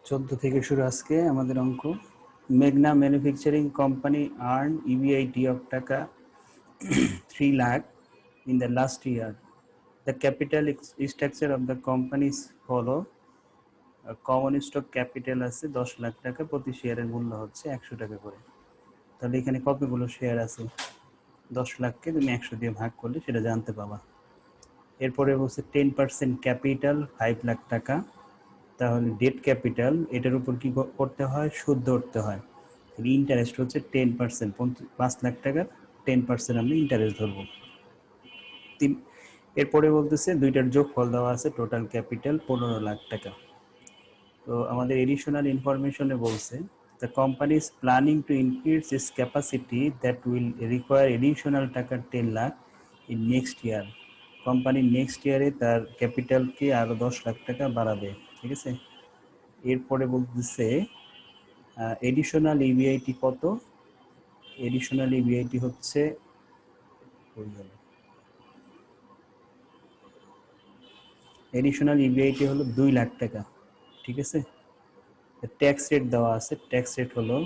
14 থেকে শুরু আজকে আমাদের অঙ্ক। মেঘনা manufacturing company earn EBIT of টাকা 3 lakh in the last year. The capital structure of the company is follow. Common stock capital আছে 10 লাখ টাকা, প্রতি শেয়ারের মূল্য হচ্ছে 100 টাকা করে। তাহলে এখানে কতগুলো শেয়ার আছে? 10 লাখকে তুমি 100 দিয়ে ভাগ করলে সেটা জানতে পাবা। এরপরে বলছে 10% ক্যাপিটাল 5 লাখ টাকা, তাহলে ডেট ক্যাপিটাল এটার উপর কি করতে হয়? সুদ ধরতে হয়। ইন্টারেস্ট হচ্ছে 10%, 5 লাখ টাকার 10% আমরা ইন্টারেস্ট ধরবো। এরপরে বলতেছে দুইটার যোগফল দেওয়া আছে, টোটাল ক্যাপিটাল 15 লাখ টাকা। তো আমাদের এডিশনাল ইনফরমেশনে বলছে the company is planning to increase it's capacity that will require additional টাকা 10 lakh in next year. Company next ইয়ারে তার ক্যাপিটালকে আরও 10 লাখ টাকা বাড়াবে, ঠিক আছে। এরপরে বলতেছে এডিশনাল ইবিআইটি কত? এডিশনাল ইবিআইটি হচ্ছে এডিশনাল ইবিআইটি হলো 2 লাখ টাকা, ঠিক আছে। ট্যাক্স রেট দেওয়া আছে, ট্যাক্স রেট হলো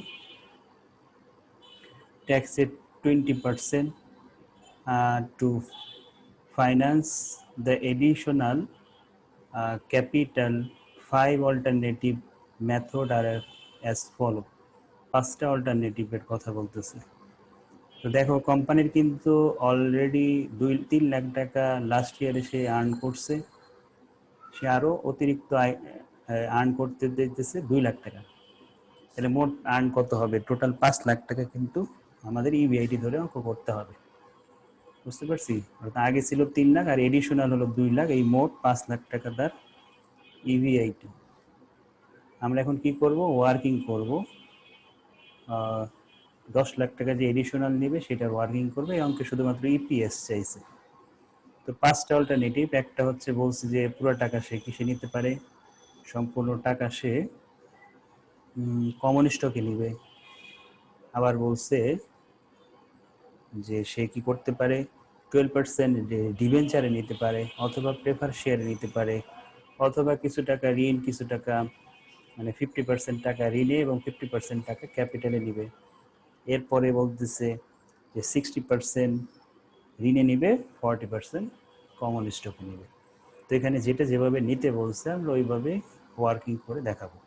tax rate 20% to finance the additional capital. 5 alternative method are as follow. 5টা অল্টারনেটিভের কথা বলতেছে। তো দেখো কোম্পানির কিন্তু অলরেডি 2-3 লাখ টাকা লাস্ট ইয়ারে সে আর্ন করছে, সে আরও অতিরিক্ত আর্ন করতে দিতেছে 2 লাখ টাকা। তাহলে মোট আর্ন কত হবে? টোটাল 5 লাখ টাকা কিন্তু আমাদের ইবিআইটি ধরে অঙ্ক করতে হবে, বুঝতে পারছি। আগে ছিল 3 লাখ আর এডিশনাল হলো 2 লাখ, এই মোট 5 লাখ টাকা তার ইবিআইটি। আমরা এখন কি করব? ওয়ার্কিং করব। 10 লাখ টাকা যে এডিশনাল নেবে সেটা ওয়ার্কিং করবে। এই অঙ্কে শুধুমাত্র ইপিএস চাইছে। তো 5টা অল্টারনেটিভ, একটা হচ্ছে বলছে যে পুরো টাকা সে কিসে নিতে পারে, সম্পূর্ণ টাকা সে কমন স্টকে নিবে। আবার বলছে যে সে কি করতে পারে, 12% ডিবেঞ্চারে নিতে পারে, অথবা প্রেফার শেয়ারে নিতে পারে, অথবা কিছু টাকা ঋণ, কিছু টাকা মানে 50% টাকা ঋণে এবং 50% টাকা ক্যাপিটালে নিবে। এরপরে বলতেছে যে 60% ঋণে নিবে, 40% কমন স্টকে নিবে। তো এখানে যেটা যেভাবে নিতে বলছে আমরা ওইভাবে ওয়ার্কিং করে দেখাবো।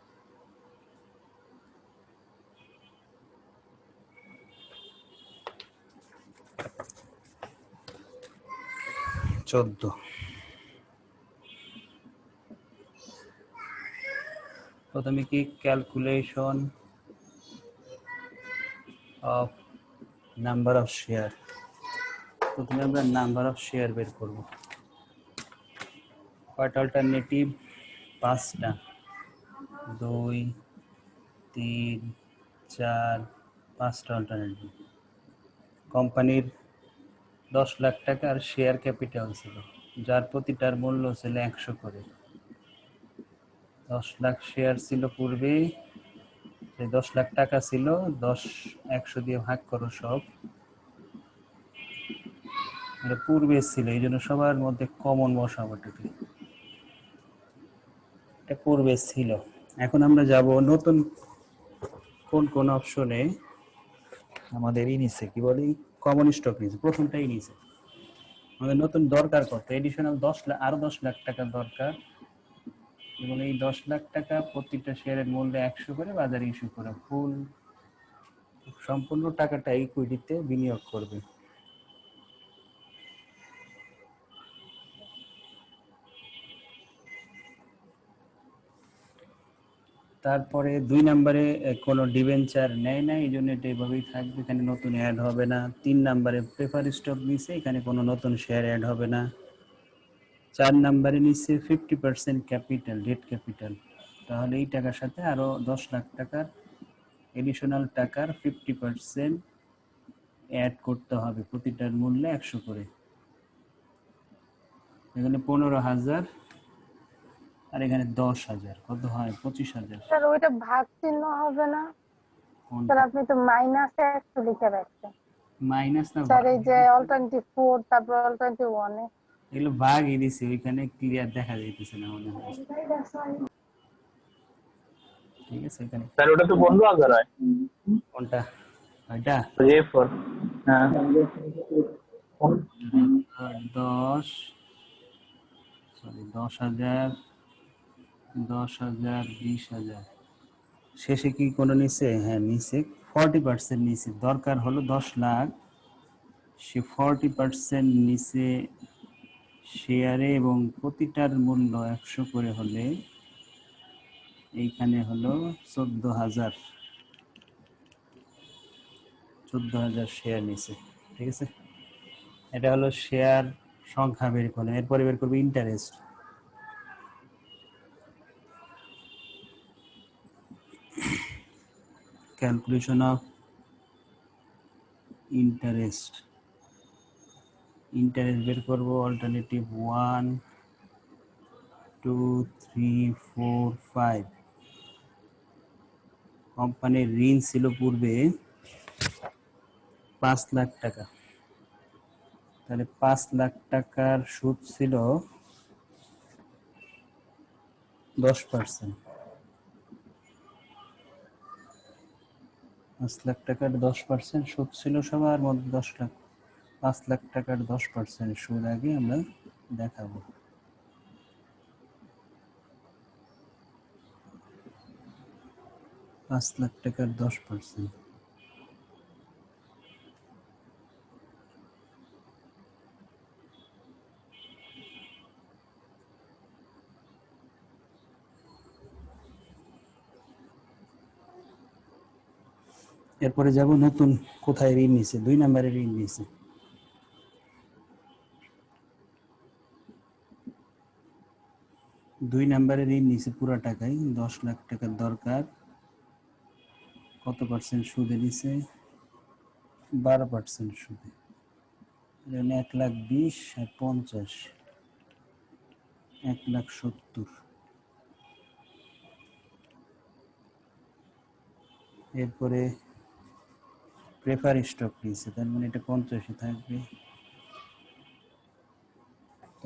প্রথমে কি calculation of number of share. প্রথমে আমরা নাম্বার অফ শেয়ার বের করব। কয়টা অল্টারনেটিভ? 5টা। 2, 3, 4, 5টা অল্টারনেটিভ। কোম্পানির 10 লাখ টাকার শেয়ার ক্যাপিটাল ছিল, যার প্রতিটার মূল্য ছিল 100 করে। 10 লাখ শেয়ার ছিল পূর্বে, 10 লাখ টাকা ছিল, 100 দিয়ে ভাগ করো সব। এটা পূর্বে ছিল, এই জন্য সবার মধ্যে কমন বসাবো। এটা পূর্বে ছিল। এখন আমরা যাব নতুন কোন কোন অপশনে আমাদের নিচে কি বলি, কমন স্টক নিচে, প্রথমটাই নিচে। আমাদের নতুন দরকার কত? এডিশনাল 10 লাখ, আরো 10 লাখ টাকা দরকার, এবং এই 10 লাখ টাকা প্রতিটা শেয়ারের মূল্য 100 করে বাজারে ইস্যু করে ফুল সম্পূর্ণ টাকাটা ইকুইটিতে বিনিয়োগ করবে। তারপরে 2 নম্বরে কোনো ডিবেঞ্চার নেয় না, এই জন্য এটা এইভাবেই থাকবে, এখানে নতুন অ্যাড হবে না। 3 নম্বরে প্রেফার স্টক নিচে, এখানে কোনো নতুন শেয়ার অ্যাড হবে না। 4 নম্বরে নিচে 50% ক্যাপিটাল, ডেট ক্যাপিটাল, তাহলে এই টাকার সাথে আরো 10 লাখ টাকার এডিশনাল টাকার 50% অ্যাড করতে হবে, প্রতিটার মূল্যে 100 করে। এখানে 15,000 আর এখানে 10,000, কত হয়? 25,000। স্যার ওইটা ভাগ চিহ্ন হবে না স্যার? আপনি তো মাইনাসে 100 লিখে রাখছেন। মাইনাস না স্যার এই যে অল্টারনেটিভ 4 তারপর অল্টারনেটিভ 1 এ এগুলো ভাগই দিছি, ওইখানে ক্লিয়ার দেখা যাইতেছে না মনে হয়। ঠিক আছে, এখানে স্যার ওটা তো 15,000 হয়। কোনটা এটা A4 হ্যাঁ 10, সরি 10,000, 10,000, 20,000, শেষে কি কোনো নিচে? হ্যাঁ নিচে 40% নিচে, দরকার হলো 10 লাখ, সে 40% নিচে শেয়ারে এবং প্রতিটার মূল্য 100 করে হলে এইখানে হলো 14,000, 14,000 শেয়ার নিচে। ঠিক আছে, এটা হলো শেয়ার সংখ্যা বের করলাম। এরপরে বের করবো interest. Calculation of interest, interest বের করব অল্টারনেটিভ 1, 2, 3, 4, 5। কোম্পানির ঋণ ছিল পূর্বে 5 লাখ টাকা, তাহলে 5 লাখ টাকার সুদ ছিল 10%। 5 লাখ টাকার 10% সুদ ছিল সবার মধ্যে 10 লাখ। 5 লাখ টাকার 10% সুদ আগে আমরা দেখাবো। পাঁচ লাখ টাকার 10%, এরপরে যাব নতুন কোথায় ঋণ নিছে, 2 নম্বরে ঋণ নিছে। দুই নম্বরে ঋণ নিছে পুরো টাকাই, 10 লাখ টাকার দরকার। কত পার্সেন্ট সুদে নিছে? 12% সুদে। 1,20,000 আর 50, 1,70,000। এরপরে প্রেফার স্টক নিছে, তার মানে এটা 50 থাকবে।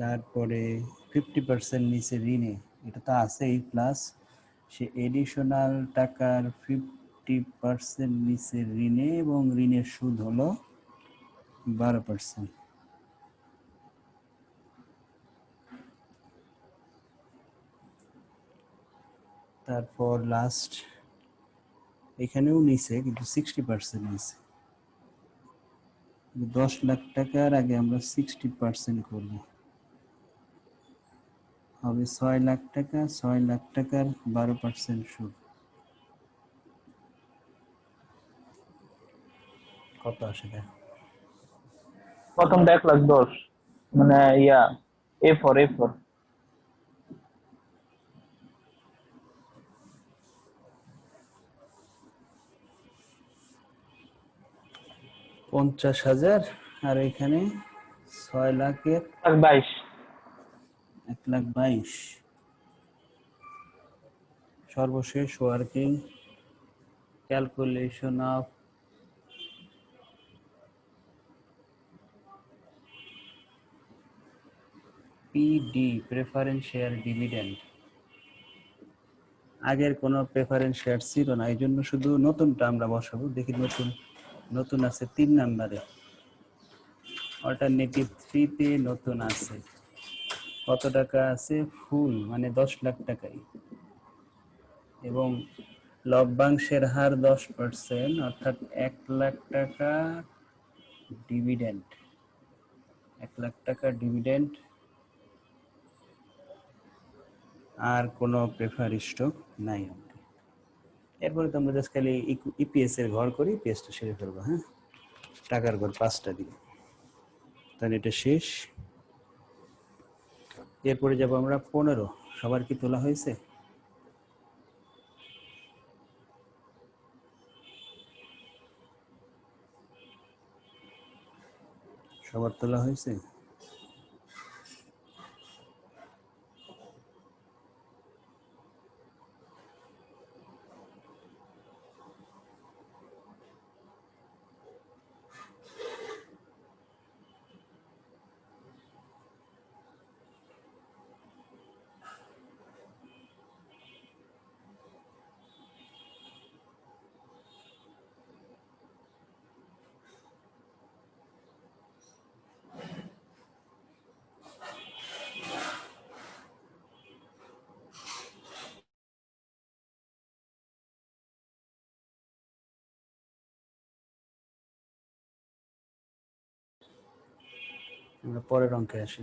তারপরে 50% নিচে ঋণে, এটা তো আছেই, প্লাস সে এডিশনাল টাকার 50% নিচে ঋণে এবং ঋণের সুদ হলো 12%। তারপর লাস্ট এখানেও নিচে, কিন্তু 60% নিচে। 10 লাখ টাকার আগে আমরা 60% করব, হবে 6 লাখ টাকা। 6 লাখ টাকার 12% সুদ কত আসে দেখো? প্রথম 1,10,000 মানে A4 50,000, আর এখানে 6 লাখের 1,22,000 1,22,000। সর্বশেষ working calculation of PD, preference share dividend. আগের কোনো প্রেফারেন্স শেয়ার ছিল না, এই জন্য শুধু নতুনটা আমরা বসাবো। দেখি নতুন আছে 3 নম্বরে, অল্টারনেটিভ 3-তে নতুন আছে। কত টাকা আছে? ফুল মানে 10 লাখ টাকাই, এবং লভ্যাংশের হার 10%, অর্থাৎ 1 লাখ টাকা ডিভিডেন্ড। 1 লাখ টাকা ডিভিডেন্ড, আর কোনো প্রেফার স্টক নাই। এরপরে তো আমরা জাস্ট খালি ইপিএস এর ঘর করি, ইপিএসটা সেরে ফেলবো। হ্যাঁ, টাকার ঘর 5টা দিই, তাহলে এটা শেষ। এরপরে যাব আমরা 15। সবার কি তোলা হয়েছে? সবার তোলা হয়েছে? আমরা পরের অঙ্কে আসি।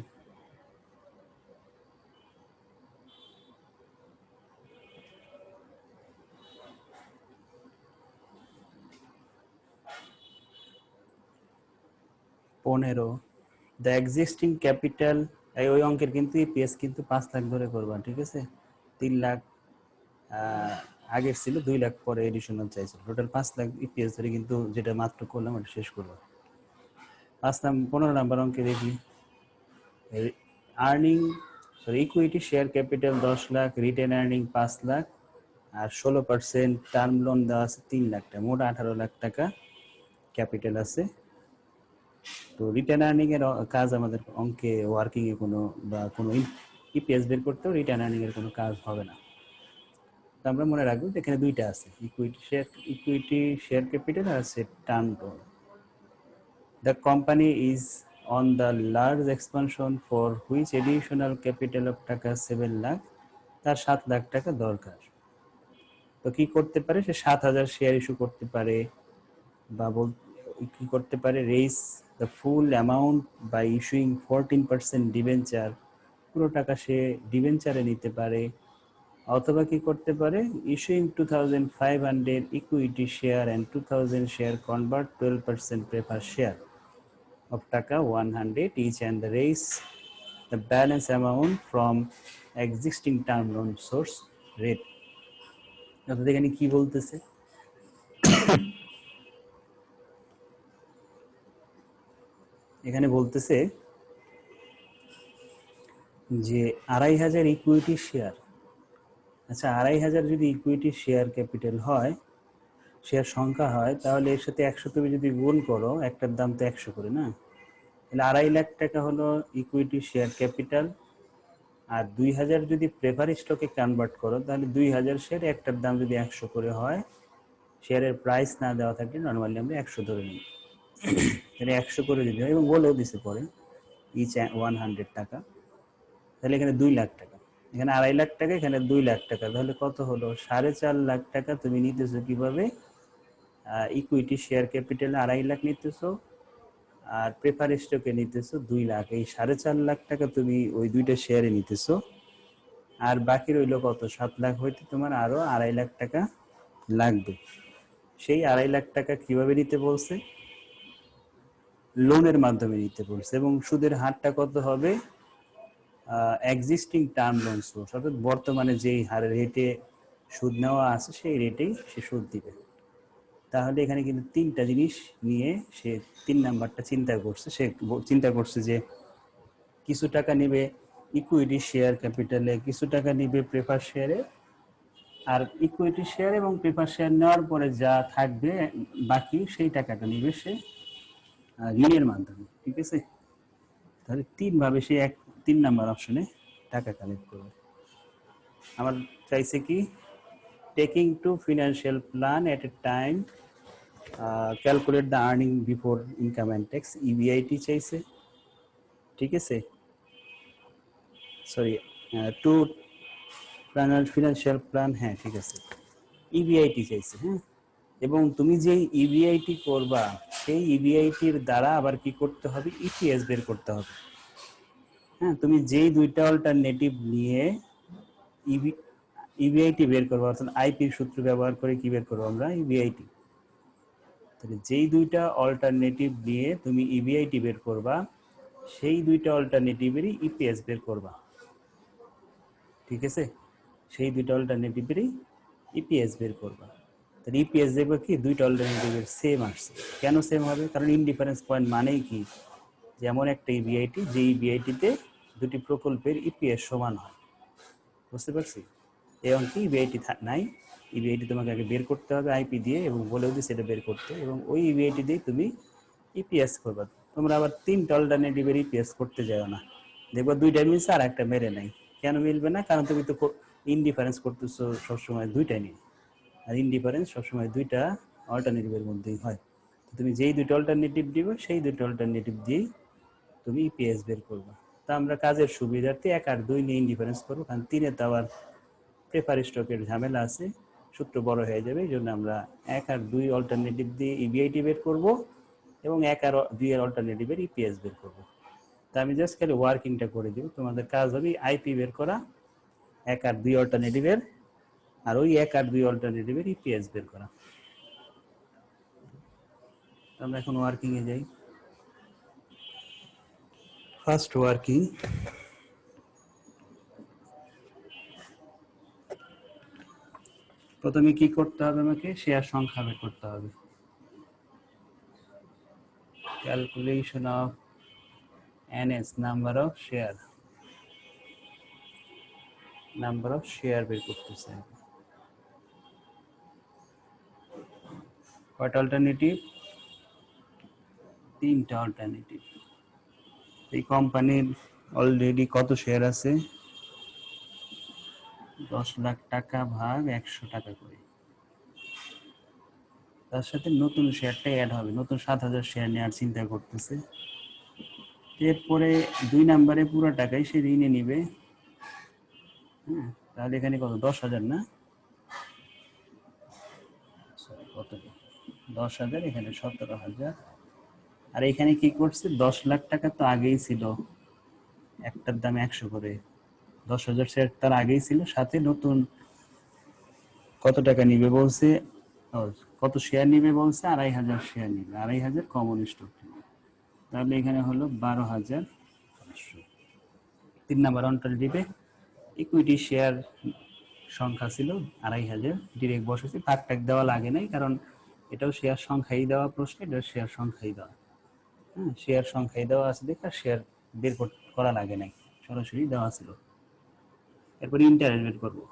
পনেরো, দ্য এক্সিস্টিং ক্যাপিটাল, ওই অঙ্কের কিন্তু ইপিএস কিন্তু 5 লাখ ধরে করবা, ঠিক আছে? 3 লাখ আগের ছিল, 2 লাখ পরে এডিশনাল চাইছিল, টোটাল 5 লাখ ইপিএস ধরে কিন্তু যেটা মাত্র করলাম ওটা শেষ করবো। 15 নাম্বার অঙ্কে দেখি, earning equity share capital 10 lakh, retained earning 5 lakh, আর 16% টার্ম লোন দেওয়া আছে 3 লাখ টাকা, মোট 18 লাখ টাকা ক্যাপিটাল আছে। তো রিটার্ন আর্নিং এর কাজ আমাদের অঙ্কে ওয়ার্কিং এ কোনো বা কোনো ইপিএস বের করতেও রিটার্ন আর্নিং এর কোনো কাজ হবে না। তো আমরা মনে রাখবো এখানে দুইটা আছে, ইকুইটি শেয়ার ক্যাপিটাল আর আছে term loan. The company is on the large expansion for which additional capital of টাকা 7 লাখ, তার 7 লাখ টাকা দরকার। তো কি করতে পারে, সে 7,000 শেয়ার ইস্যু করতে পারে, বা কি করতে পারে, raise the full amount by issuing 14% debenture, পুরো টাকা সে ডিবেঞ্চারে নিতে পারে। অথবা কি করতে পারে, issuing 2,500 equity share and 2,000 share convert 12% prefer share of টাকা 100 each and raise the balance amount from existing term loan source rate। অর্থাৎ এখানে কি বলতেছে, এখানে বলতেছে যে 2,500 ইকুইটি শেয়ার, আচ্ছা 2,500 যদি ইকুইটি শেয়ার ক্যাপিটাল হয়, শেয়ার সংখ্যা হয়, তাহলে এর সাথে 100 তুমি যদি গুণ করো, একটার দাম তো 100 করে না, তাহলে 2.5 লাখ টাকা হলো ইকুইটি শেয়ার ক্যাপিটাল। আর 2,000 যদি প্রেফার স্টকে কনভার্ট করো, তাহলে 2,000 শেয়ার, একটার দাম যদি 100 করে হয়, শেয়ারের প্রাইস না দেওয়া থাকলে নর্মালি আমরা 100 ধরে নিই, তাহলে 100 করে দিতে হয়, এবং বলেও দিছে পরে ইচ 100 টাকা, তাহলে এখানে 2 লাখ টাকা, এখানে 2.5 লাখ টাকা, এখানে 2 লাখ টাকা, তাহলে কত হলো, 4.5 লাখ টাকা তুমি নিতেছো কিভাবে, ইকুইটি শেয়ার ক্যাপিটালে 2.5 লাখ নিতেছো, আর প্রেফার স্টকে নিতেছো 2 লাখ, এই 4.5 লাখ টাকা তুমি ওই দুইটা শেয়ারে নিতেছো, আর বাকি রইলো কত, 7 লাখ হইতে তোমার আরো 2.5 লাখ টাকা লাগবে। সেই 2.5 লাখ টাকা কিভাবে নিতে বলছে, লোনের মাধ্যমে নিতে বলছে, এবং সুদের হারটা কত হবে, এক্সিস্টিং টার্ম লোন সোর্স, অর্থাৎ বর্তমানে যেই হারে রেটে সুদ নেওয়া আছে সেই রেটেই সে সুদ দিবে। তাহলে এখানে কিন্তু 3টা জিনিস নিয়ে সে 3 নাম্বারটা চিন্তা করছে, সে চিন্তা করছে যে কিছু টাকা নিবে ইকুইটি শেয়ার ক্যাপিটালে, কিছু টাকা নিবে প্রেফার শেয়ারে, আর ইকুইটি শেয়ার এবং প্রেফার শেয়ার নেওয়ার পরে যা থাকবে বাকি সেই টাকাটা নিবে সে ঋণের মাধ্যমে, ঠিক আছে? তাহলে 3 ভাবে সে 3 নাম্বার অপশনে টাকা কালেক্ট করবে। আমার চাইছে কি, taking to financial plan at a time, calculate the earning before income and tax, EBIT চাইছে, ঠিক আছে? সরি, টু ফিনান্সিয়াল প্ল্যান, হ্যাঁ ঠিক আছে, ইবিআইটি চাইছে, হ্যাঁ। এবং তুমি যেই ইবিআইটি করবা, সেই ইবিআইটির দ্বারা আবার কি করতে হবে, ইপিএস বের করতে হবে। হ্যাঁ, তুমি যেই দুইটা অল্টারনেটিভ নিয়ে ইবিআইটি বের করবো, অর্থাৎ আইপির সূত্র ব্যবহার করে কি বের করবো আমরা, ইবিআইটি। তাহলে যেই দুইটা অল্টারনেটিভ নিয়ে তুমি ইবিআইটি বের করবা, সেই দুইটা অল্টারনেটিভেরই ইপিএস বের করবা, ঠিক আছে? সেই দুইটা অল্টারনেটিভেরই ইপিএস বের করবা। তাহলে ইপিএস দেখবে কি, দুইটা অল্টারনেটিভের সেম আসছে। কেন সেম হবে, কারণ ইনডিফারেন্স পয়েন্ট মানেই কি, যেমন একটা ইবিআইটি, যে ইবিআইটিতে দুটি প্রকল্পের ইপিএস সমান হয়, বুঝতে পারছি? এই অঙ্কে ইবিআইটি নাই, ইবিআইটি তোমাকে আগে বের করতে হবে আইপি দিয়ে, এবং বলেও দিই সেটা বের করতে, এবং ওই ইবিআইটি দিয়ে তুমি ইপিএস করবা। তোমরা আবার 3টা অল্টারনেটিভের ইপিএস করতে যাও না, দেখবা দুইটা মিলছে আর একটা মেরে নাই। কেন মিলবে না, কারণ তুমি তো ইনডিফারেন্স করতেছো সবসময় দুইটা নিয়ে, আর ইনডিফারেন্স সবসময় দুইটা অল্টারনেটিভের মধ্যেই হয়। তো তুমি যেই দুইটা অল্টারনেটিভ দিবে, সেই দুইটা অল্টারনেটিভ দিয়েই তুমি ইপিএস বের করবা। তা আমরা কাজের সুবিধার্থে 1 আর 2 নিয়ে ইনডিফারেন্স করবো, কারণ 3-এ তো আবার প্রেফার স্টকের ঝামেলা আছে, সূত্র বড় হয়ে যাবে, এই জন্য আমরা 1 আর 2 অল্টারনেটিভ দিয়ে ইবিআইটি বের করব, এবং 1 আর 2 এর অল্টারনেটিভের ইপিএস বের করব। তা আমি জাস্ট খালি ওয়ার্কিংটা করে দিব, তোমাদের কাজ হবে আইপি বের করা, 1 আর 2 অল্টারনেটিভের, আর ওই 1 আর 2 অল্টারনেটিভের ইপিএস বের করা। আমরা এখন ওয়ার্কিং এ যাই। ফার্স্ট ওয়ার্কিং, প্রথমে কি করতে হবে, আমাকে শেয়ার সংখ্যা বের করতে হবে। Calculation of NS, number of share, number of share বের করতেছে। কয়টা অল্টারনেটিভ? 3টা অল্টারনেটিভ। এই কোম্পানির অলরেডি কত শেয়ার আছে? 10 লাখ টাকা ভাগ 100 টাকা করে। তার সাথে নতুন শেয়ারটা অ্যাড হবে, নতুন 7000 শেয়ার নেওয়ার চিন্তা করতেছে। এরপরে 2 নম্বরে পুরো টাকাই সে ঋণে নিবে। হ্যাঁ, তাহলে এখানে কত? 10,000 না, সরি কত? 10,000, এখানে 17,000। আর এখানে কি করছে? 10 লাখ টাকা তো আগেই ছিল, একটার দাম 100 করে, 10,000 শেয়ার তার আগেই ছিল, সাথে নতুন কত টাকা নিবে বলছে, কত শেয়ার নিবে বলছে? 2,500 শেয়ার নিবে, 2,500 কমন স্টক নিবে। তাহলে এখানে হলো 12,500। 3 নাম্বার অল্টারনেটিভে ইকুইটি শেয়ার সংখ্যা ছিল 2,500, ডিরেক্ট বসেছে, ভাগ টাক দেওয়া লাগে নাই, কারণ এটাও শেয়ার সংখ্যাই দেওয়া প্রশ্ন, এটা শেয়ার সংখ্যাই দেওয়া। হ্যাঁ, শেয়ার সংখ্যাই দেওয়া আছে দেখে শেয়ার বের করা লাগে নাই, সরাসরি দেওয়া ছিল। এরপর ইন্টারেস্ট বের করবো,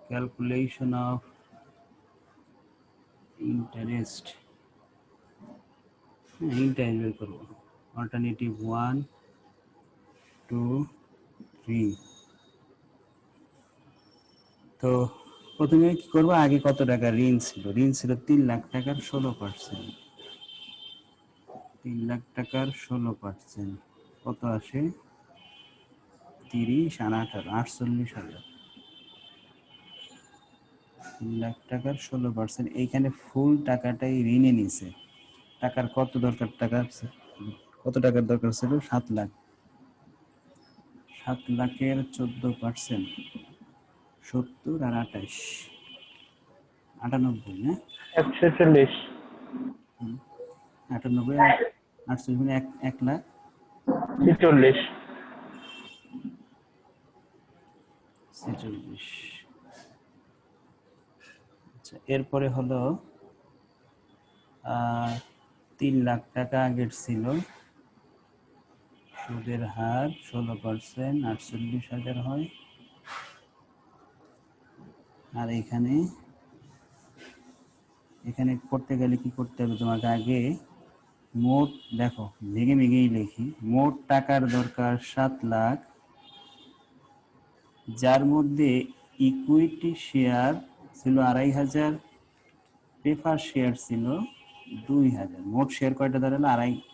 ক্যালকুলেশন অফ ইন্টারেস্ট। হ্যাঁ, ইন্টারেস্ট বের করবো, অল্টারনেটিভ 1, 2, 3। তো প্রথমে কি করবো, আগে কত টাকা ঋণ ছিল? ঋণ ছিল 3 লাখ টাকার 16%। 3 লাখ টাকার 16% কত আসে? 30 আর 18, 48,000। 3 লাখ টাকার 16%, এইখানে ফুল টাকাটাই ঋণে নিছে। টাকার কত দরকার? কত টাকার দরকার ছিল? 7 লাখ। 7 লাখের 14%, 70 আর 28, 98 না? 140, 98 আর 48 মানে 1 লাখ 46। 46। আচ্ছা, এরপরে হলো 3 লাখ টাকা আগের ছিল, সুদের হার 16%, 48,000 হয়। আর এখানে করতে গেলে কি করতে হবে তোমাকে? আগে মোট, দেখো ভেঙে ভেঙেই লিখি, মোট টাকার দরকার 7 লাখ, যার মধ্যে ইকুইটি শেয়ার ছিল 2,500, প্রেফার শেয়ার ছিল 2,000। মোট শেয়ার কয়টা দাঁড়ালো?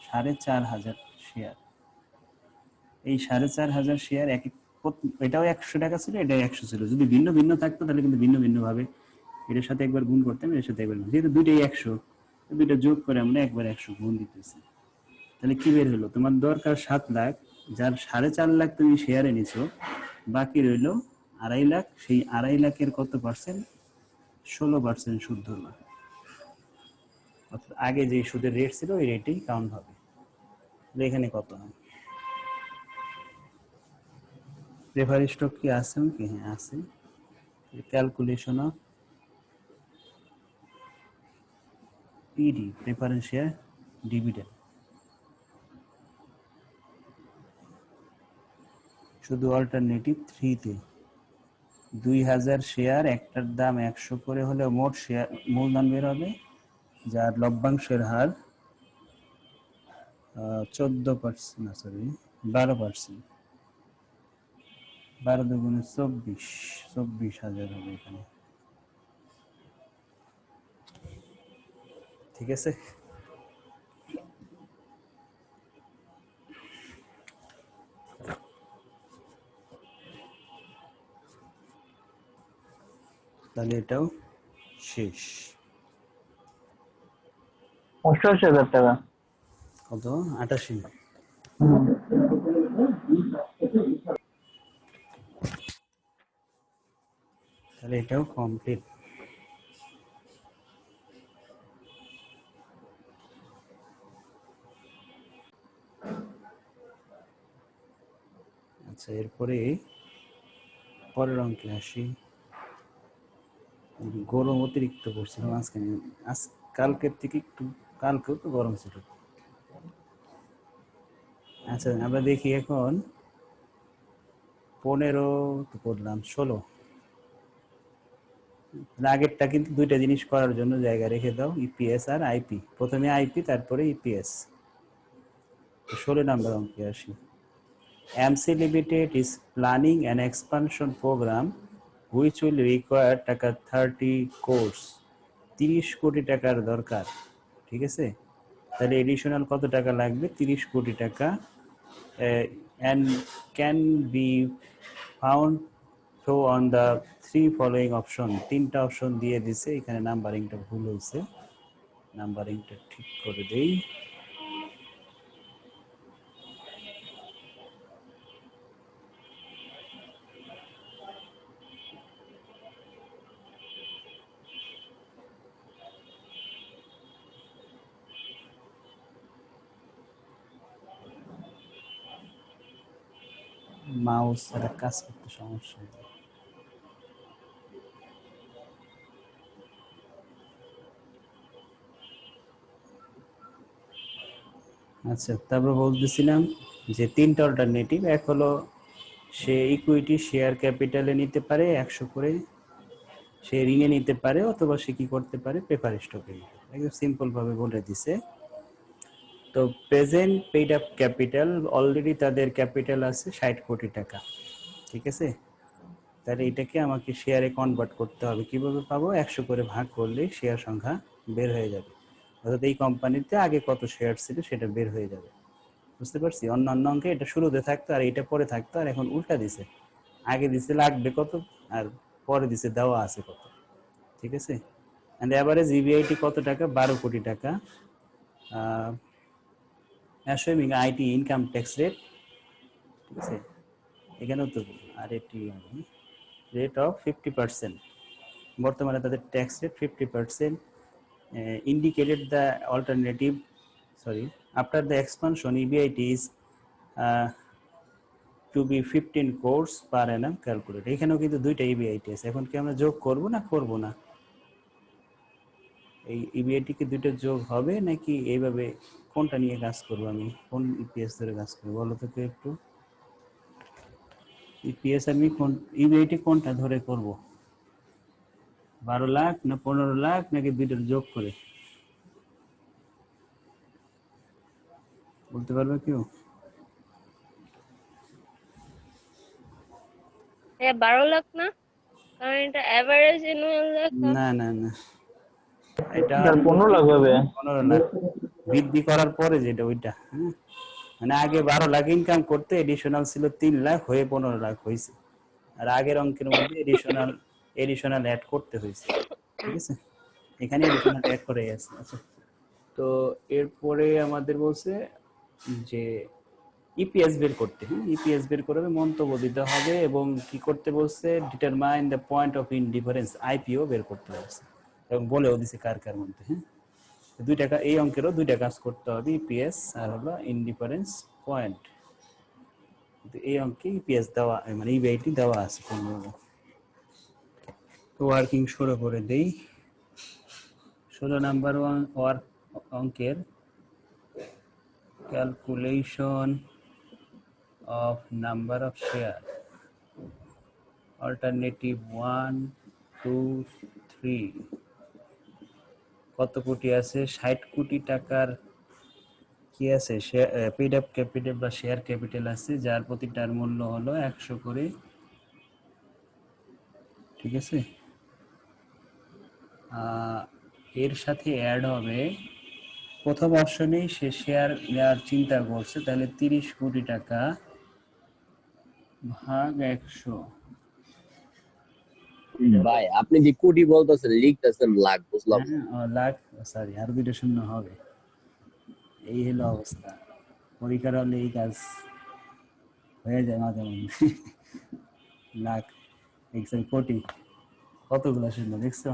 4,500 শেয়ার। এই 4,500 শেয়ার এটাও 100 টাকা ছিল, এটাও 100 ছিল। যদি ভিন্ন ভিন্ন থাকতো তাহলে কিন্তু ভিন্ন ভিন্ন ভাবে এটার সাথে একবার গুণ করতাম, এর সাথে একবার, যেহেতু দুইটাই 100, দুইটা যোগ করে আমরা একবার 100 গুণ দিতেছি। তাহলে কি বের হলো? তোমার দরকার 7 লাখ, যার 4.5 লাখ তুমি শেয়ারে নিছো, বাকি রইলো 2.5 লাখ। সেই 2.5 লাখের কত পার্সেন্ট? 16% সুদ ধরবা। অর্থাৎ আগে যে সুদের রেট ছিল ওই রেটেই কাউন্ট হবে। এখানে কত হয়? প্রেফারেন্স স্টক কি আছে কি? হ্যাঁ আছে। Calculation of PD, preference share dividend. শুধু অল্টারনেটিভ 3-তে 2,000 শেয়ার, একটার দাম 100 করে হলে মোট শেয়ার মূলধন বের হবে, যার লভ্যাংশের হার 14%, না সরি 12%। 12 দুগুণে 24,000 হবে এখানে। ঠিক আছে? তাহলে এটাও শেষ। 88,000 টাকা। কত 88 তাহলে এটাও কমপ্লিট। আচ্ছা এরপরে পরের অঙ্কে আসি। গরম অতিরিক্ত পড়ছিল মাঝখানে, আজ কালকের থেকে একটু, কালকেও তো গরম ছিল। আচ্ছা আমরা দেখি এখন 15 তো করলাম, 16 আগেরটা কিন্তু দুইটা জিনিস করার জন্য জায়গা রেখে দাও, ইপিএস আর আইপি। প্রথমে আইপি তারপরে ইপিএস। 16 নাম্বার অঙ্কে আসি। MC limited is planning an expansion program which will require টাকা 30 crores, 30 কোটি টাকার দরকার। ঠিক আছে, তাহলে এডিশনাল কত টাকা লাগবে? 30 কোটি টাকা। and can be found through on the three following option। তিনটা অপশন দিয়ে দিছে, এখানে নাম্বারিংটা ভুল হয়েছে, নাম্বারিংটা ঠিক করে দেই। মাউস একটা কাজ করতে সমস্যা হয়। আচ্ছা তারপর বলতেছিলাম যে তিনটা অল্টারনেটিভ। এক হলো সে ইকুইটি শেয়ার ক্যাপিটালে নিতে পারে 100 করে, সে ঋণে নিতে পারে, অথবা সে কি করতে পারে পেপার স্টকে নিতে পারে। একদম সিম্পল ভাবে বলে দিছে। তো present paid up capital, already তাদের ক্যাপিটাল আছে 60 কোটি টাকা। ঠিক আছে, তাহলে এটাকে আমাকে শেয়ারে কনভার্ট করতে হবে। কিভাবে পাবো? 100 করে ভাগ করলে শেয়ার সংখ্যা বের হয়ে যাবে, অর্থাৎ এই কোম্পানিতে আগে কত শেয়ার ছিল সেটা বের হয়ে যাবে। বুঝতে পারছি? অন্য অঙ্কে এটা শুরুতে থাকতো আর এটা পরে থাকতো, আর এখন উল্টা দিছে, আগে দিছে লাগবে কত আর পরে দিছে দেওয়া আছে কত। ঠিক আছে, এন্ড এভারেজ ইবিআইটি কত টাকা? 12 কোটি টাকা। অ্যাসুমিং আইটি ইনকাম ট্যাক্স রেট, ঠিক আছে, এখানেও তো আর এটি রেট অফ 50%। বর্তমানে তাদের tax rate 50%। Indicated the alternative, sorry, after the expansion EBIT is to be 15 crores per annum calculate. এখানেও কিন্তু দুইটা ইবিআইটি আছে। এখন কি আমরা যোগ করব না করব না? এই ইবিআইটি কি দুইটা যোগ হবে নাকি এইভাবে কোনটা নিয়ে কাজ করব? আমি কোন ইপিএস ধরে কাজ করব বলো তো একটু। ইপিএস আমি কোন ইবিআইটি কোনটা ধরে করব? 12 লাখ না 15 লাখ নাকি দুইটার যোগ করে? বলতে পারবে কেউ? 12 লাখ না, কারণ এটা এভারেজ অ্যানুয়াল লেখা। না না না, এটা 15 লাখ হবে। 15 লাখ বৃদ্ধি করার পরে যেটা ওইটা। হ্যাঁ, মানে আগে 12 লাখ ইনকাম করতে এডিশনাল ছিল 3 লাখ, হয়ে 15 লাখ হয়েছে। আর আগের অঙ্কের মধ্যে এডিশনাল অ্যাড করতে হয়েছে। ঠিক আছে, এখানে এডিশনাল অ্যাড করে আছে। আচ্ছা, তো এরপরে আমাদের বলছে যে ইপিএস বের করতে। হ্যাঁ, ইপিএস বের করে মন্তব্য দিতে হবে, এবং কি করতে বলছে? Determine the point of indifference, IPO বের করতে বলছে, এবং বলেও দিছে কার কার মধ্যে। হ্যাঁ, দুইটা এই অঙ্কেরও দুইটা কাজ করতে হবে, ইপিএস আর হলো ইনডিফারেন্স পয়েন্ট। এই অঙ্কে ইপিএস দেওয়া, মানে ইবিআইটি দেওয়া আছে। তো ওয়ার্কিং শুরু করে দেই। 16 নাম্বার অঙ্কের calculation of number of share, alternative 1 2 3। কত কোটি আছে? 60 কোটি টাকার কি আছে? পেইড আপ ক্যাপিটাল বা শেয়ার ক্যাপিটাল আছে, যার প্রতিটার মূল্য হলো 100 করে। ঠিক আছে, এর সাথে অ্যাড হবে প্রথম অপশনেই সে শেয়ার নেওয়ার চিন্তা করছে, তাহলে 30 কোটি টাকা ভাগ 100। ভাই আপনি যে কোটি বলতেছেন লিখতেছেন লাখ, বুঝলাম না। হ্যাঁ, লাখ, সরি আর দুইটা শূন্য হবে। এই হলো অবস্থা। পরীক্ষার হলে এই কাজ হয়ে যায় মাঝে মধ্যে। লাখ এক্সেল কোটি কতগুলো শূন্য দেখছো?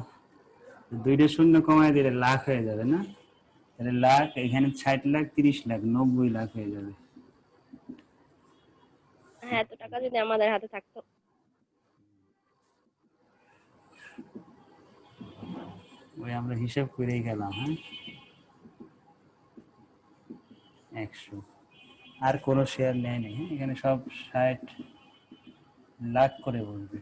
দুইটা শূন্য কমায় দিলে লাখ হয়ে যাবে না? তাহলে লাখ এখানে 60 লাখ 30 লাখ 90 লাখ হয়ে যাবে। হ্যাঁ, এত টাকা যদি আমাদের হাতে থাকতো। ওই আমরা হিসাব করেই গেলাম। হ্যাঁ, 100 আর কোনো শেয়ার নেয় নেই। হ্যাঁ, এখানে সব 60 লাখ করে বলবে।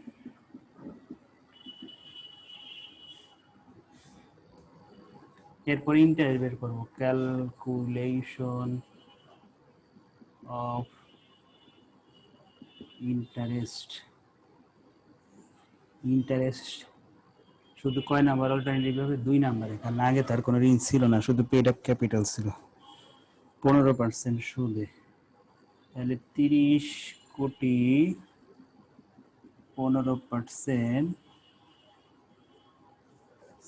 এরপর ইন্টারেস্ট বের করবো। ক্যালকুলেশন অফ ইন্টারেস্ট শুধু কয় নাম্বার অল্টারনেটিভ হবে? 2 নাম্বারে, কারণ আগে তার কোনো ঋণ ছিল না, শুধু পেড আপ ক্যাপিটাল ছিল 15% সুদে। তাহলে 30 কোটি 15%,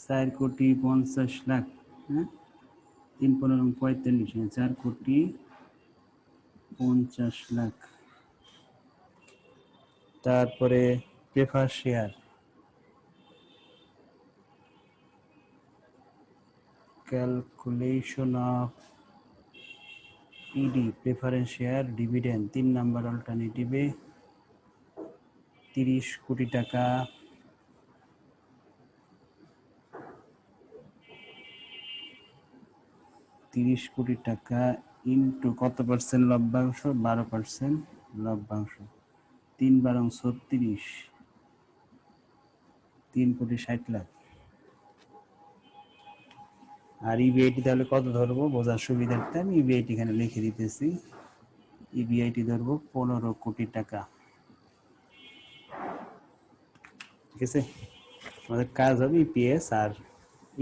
4 কোটি 50 লাখ। হ্যাঁ, 3 15 45, 4 কোটি 50 লাখ। তারপরে prefer share, calculation of ED preference share dividend 3 number অল্টারনেটিভে 30 কোটি টাকা, 30 কোটি টাকা ইন্টু কত পার্সেন্ট লভ্যাংশ? 12% লভ্যাংশ। 3 12 36, 3 কোটি 60 লাখ। আর ইবিআইটি তাহলে কত ধরবো বোঝার সুবিধার্থে আমি ইবিআইটি এখানে লিখে দিতেছি। ইবিআইটি ধরবো 15 কোটি টাকা। ঠিক আছে, আমাদের কাজ হবে ইপিএস আর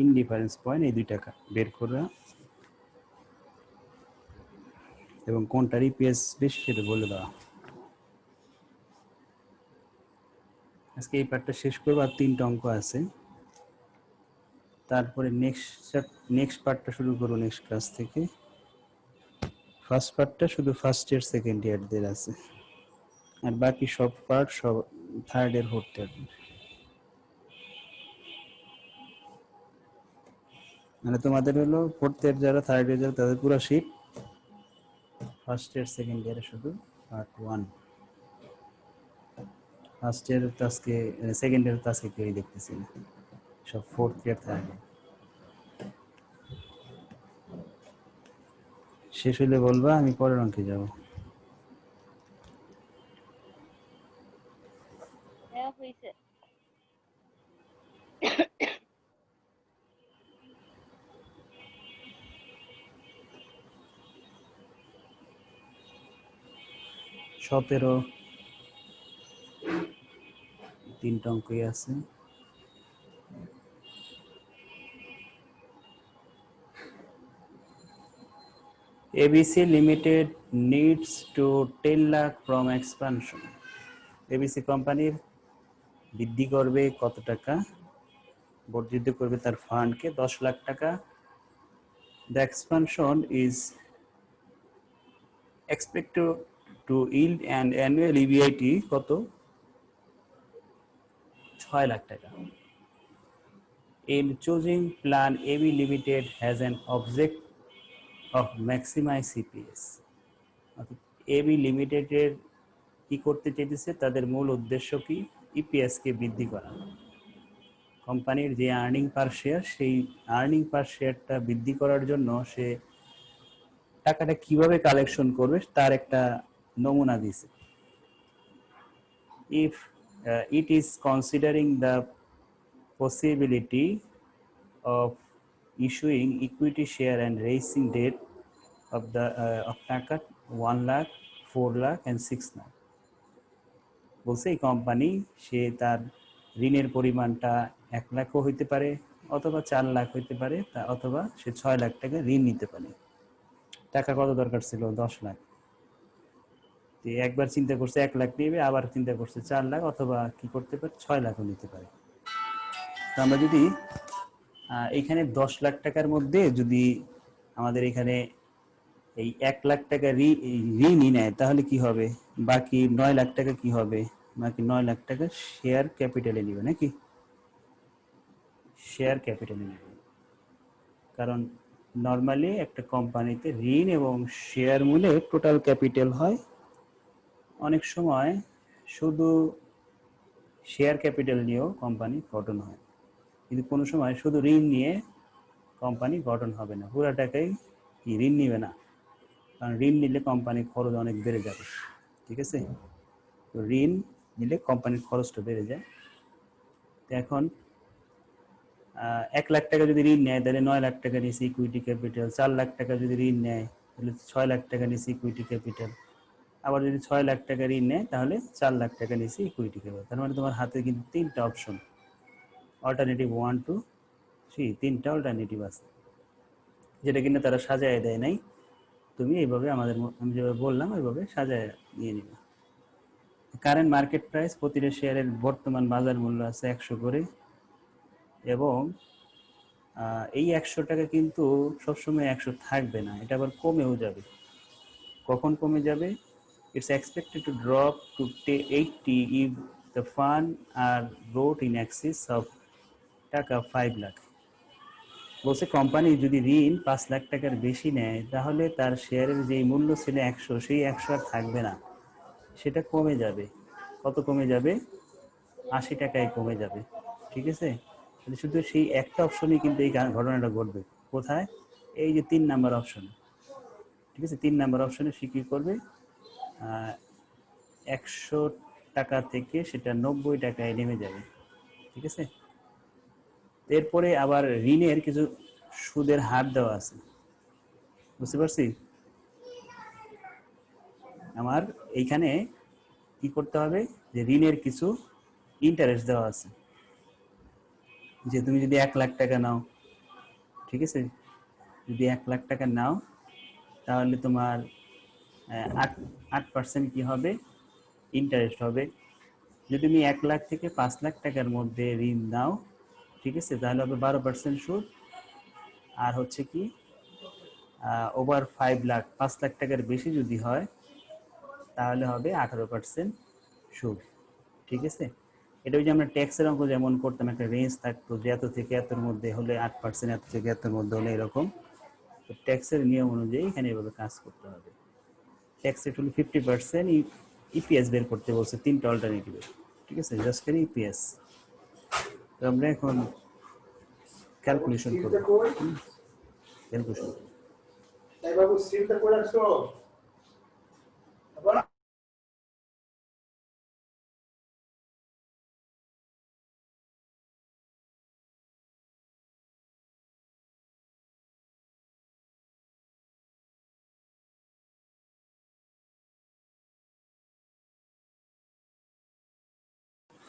ইনডিফারেন্স পয়েন্ট এই 2 টাকা বের করা, এবং কোনটার ইপিএস বেশি সেটা বলে দেওয়া। আজকে এই পার্টটা শেষ করবো, আর 3টা অঙ্ক আছে। তারপরে নেক্সট পার্টটা শুরু করবো নেক্সট ক্লাস থেকে। ফার্স্ট পার্টটা শুধু ফার্স্ট ইয়ার সেকেন্ড ইয়ারদের আছে, আর বাকি সব পার্ট সব থার্ড ইয়ার ফোর্থ ইয়ার। মানে তোমাদের হলো ফোর্থ ইয়ার যারা, থার্ড ইয়ার যারা, তাদের পুরো শিট। ফার্স্ট ইয়ার সেকেন্ড ইয়ারে শুধু পার্ট 1। ফার্স্ট ইয়ার তো আজকে, সেকেন্ড ইয়ার তো আজকে কেউই দেখতেছি না, সব ফোর্থ ইয়ার থার্ড ইয়ার। শেষ হলে বলবা, আমি পরের অঙ্কে যাব। হ্যাঁ, হইছে। সতেরো 3টা অঙ্কই আছে। ABC Limited needs to 10 lakh from expansion. ABC কোম্পানির বৃদ্ধি করবে কত টাকা? বর্ধিত করবে তার ফান্ডকে 10 লাখ টাকা। The expansion is expected to yield an annual EBIT কত? 6 লাখ টাকা। In choosing plan, AB Limited has an object of maximize CPS. AB লিমিটেডের কি করতে চাইতেছে? তাদের মূল উদ্দেশ্য কি? ইপিএস কে বৃদ্ধি করা। কোম্পানির যে আর্নিং পার শেয়ার, সেই আর্নিং পার শেয়ারটা বৃদ্ধি করার জন্য সে টাকাটা কিভাবে কালেকশন করবে তার একটা নমুনা দিয়েছে। If it is considering the possibility of issuing equity share and raising debt of the of টাকা 1 লাখ 4 লাখ and 6 লাখ। বলছে এই কোম্পানি সে তার ঋণের পরিমাণটা 1 লাখও হইতে পারে, অথবা 4 লাখ হইতে পারে, অথবা সে 6 লাখ টাকা ঋণ নিতে পারে। টাকা কত দরকার ছিল? 10 লাখ। একবার চিন্তা করছে 1 লাখ নেবে, আবার চিন্তা করছে 4 লাখ, অথবা কি করতে পারে 6 লাখও নিতে পারে। তো আমরা যদি এখানে 10 লাখ টাকার মধ্যে যদি আমাদের এখানে এই 1 লাখ টাকা ঋণই নেয় তাহলে কি হবে? বাকি 9 লাখ টাকা কি হবে? বাকি 9 লাখ টাকা শেয়ার ক্যাপিটালে নিবে নাকি? শেয়ার ক্যাপিটালে নিবে। কারণ নর্মালি একটা কোম্পানিতে ঋণ এবং শেয়ার মূলে টোটাল ক্যাপিটাল হয়। অনেক সময় শুধু শেয়ার ক্যাপিটাল নিয়েও কোম্পানি গঠন হয়, কিন্তু কোনো সময় শুধু ঋণ নিয়ে কোম্পানি গঠন হবে না, পুরো টাকাই ঋণ নিবে না, কারণ ঋণ নিলে কোম্পানির খরচ অনেক বেড়ে যাবে। ঠিক আছে, তো ঋণ নিলে কোম্পানির খরচটা বেড়ে যায়। তো এখন 1 লাখ টাকা যদি ঋণ নেয় তাহলে 9 লাখ টাকা নিচ্ছে ইকুইটি ক্যাপিটাল, 4 লাখ টাকা যদি ঋণ নেয় তাহলে 6 লাখ টাকা নিচ্ছে ইকুইটি ক্যাপিটাল, আবার যদি 6 লাখ টাকা ঋণ নেয় তাহলে 4 লাখ টাকা নিচ্ছে ইকুইটি ক্যাপিটাল। তার মানে তোমার হাতে কিন্তু 3টা অপশন, অল্টারনেটিভ 1 2 3, 3টা অল্টারনেটিভ আছে, যেটা কিনা তারা সাজায় দেয় নাই। তুমি এইভাবে আমি যেভাবে বললাম ওইভাবে সাজায় নিয়ে নিবে। কারেন্ট মার্কেট প্রাইস প্রতিটা শেয়ারের বর্তমান বাজার মূল্য আছে 100 করে, এবং এই 100 টাকা কিন্তু সবসময় 100 থাকবে না, এটা আবার কমেও যাবে। কখন কমে যাবে? It's expected to drop to 80 if the fund are brought in excess of টাকা 5 লাখ। বলছে কোম্পানি যদি ঋণ 5 লাখ টাকার বেশি নেয় তাহলে তার শেয়ারের যেই মূল্য ছিল 100, সেই 100 আর থাকবে না, সেটা কমে যাবে। কত কমে যাবে? 80 টাকায় কমে যাবে। ঠিক আছে, শুধু সেই একটা অপশনই কিন্তু এই ঘটনাটা ঘটবে। কোথায়? এই যে 3 নাম্বার অপশন। ঠিক আছে, 3 নাম্বার অপশনে সে কী করবে? 100 টাকা থেকে সেটা 90 টাকায় নেমে যাবে। ঠিক আছে, এরপরে আবার ঋণের কিছু সুদের হার দেওয়া আছে, বুঝতে পারছি? আমার এইখানে কি করতে হবে, যে ঋণের কিছু ইন্টারেস্ট দেওয়া আছে। যে তুমি যদি 1 লাখ টাকা নাও, ঠিক আছে, যদি 1 লাখ টাকা নাও তাহলে তোমার 8% কি হবে? ইন্টারেস্ট হবে। যদি তুমি 1 লাখ থেকে 5 লাখ টাকার মধ্যে ঋণ নাও, ঠিক আছে, তাহলে হবে 12% সুদ। আর হচ্ছে কি ওভার 5 লাখ, 5 লাখ টাকার বেশি যদি হয় তাহলে হবে 18% সুদ। ঠিক আছে, এটা ওই যে আমরা ট্যাক্সের অঙ্ক যেমন করতাম, একটা রেঞ্জ থাকতো যে এত থেকে এতর মধ্যে হলে 8%, এত থেকে এতর মধ্যে হলে এরকম। তো ট্যাক্সের নিয়ম অনুযায়ী এখানে এভাবে কাজ করতে হবে। ট্যাক্স রেট হলো 50%। ইপিএস বের করতে বলছে 3টা অল্টারনেটিভ। ঠিক আছে, জাস্ট খালি ইপিএস। তো আমরা এখন ক্যালকুলেশন করব। ক্যালকুলেশন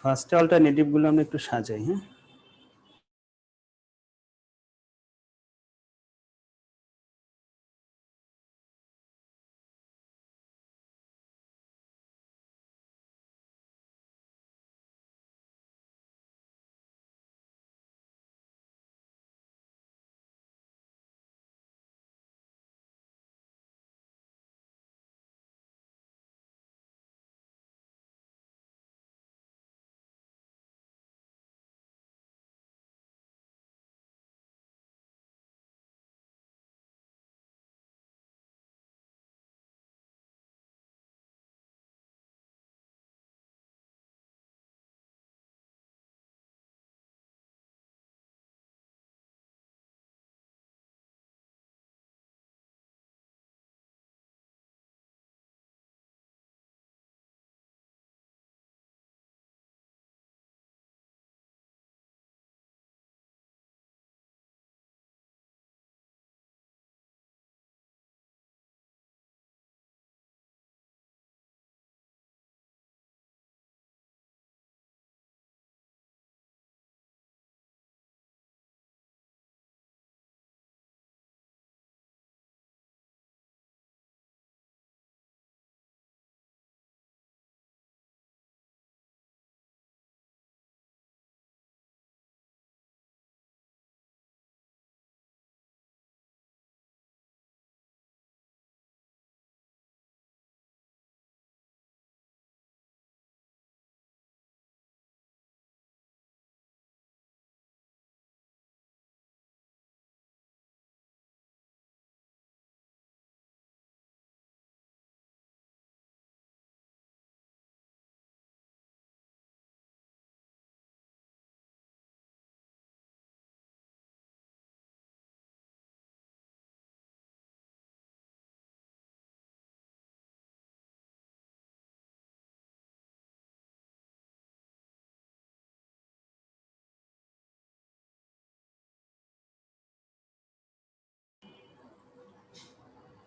ফার্স্টে অল্টারনেটিভগুলো আমরা একটু সাজাই। হ্যাঁ,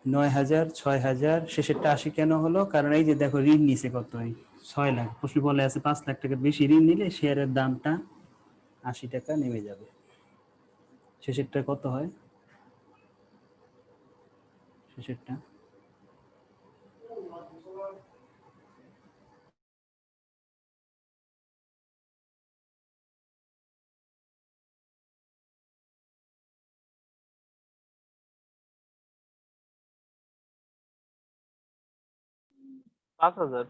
9,000, 6,000, শেষেরটা 80 কেন হলো? কারণ এই যে দেখো ঋণ নিছে কত, 6 লাখ। প্রশ্ন বলে আছে 5 লাখ টাকার বেশি ঋণ নিলে শেয়ারের দামটা 80 টাকা নেমে যাবে। শেষেরটা কত হয়? শেষেরটা পাঁচ হাজার।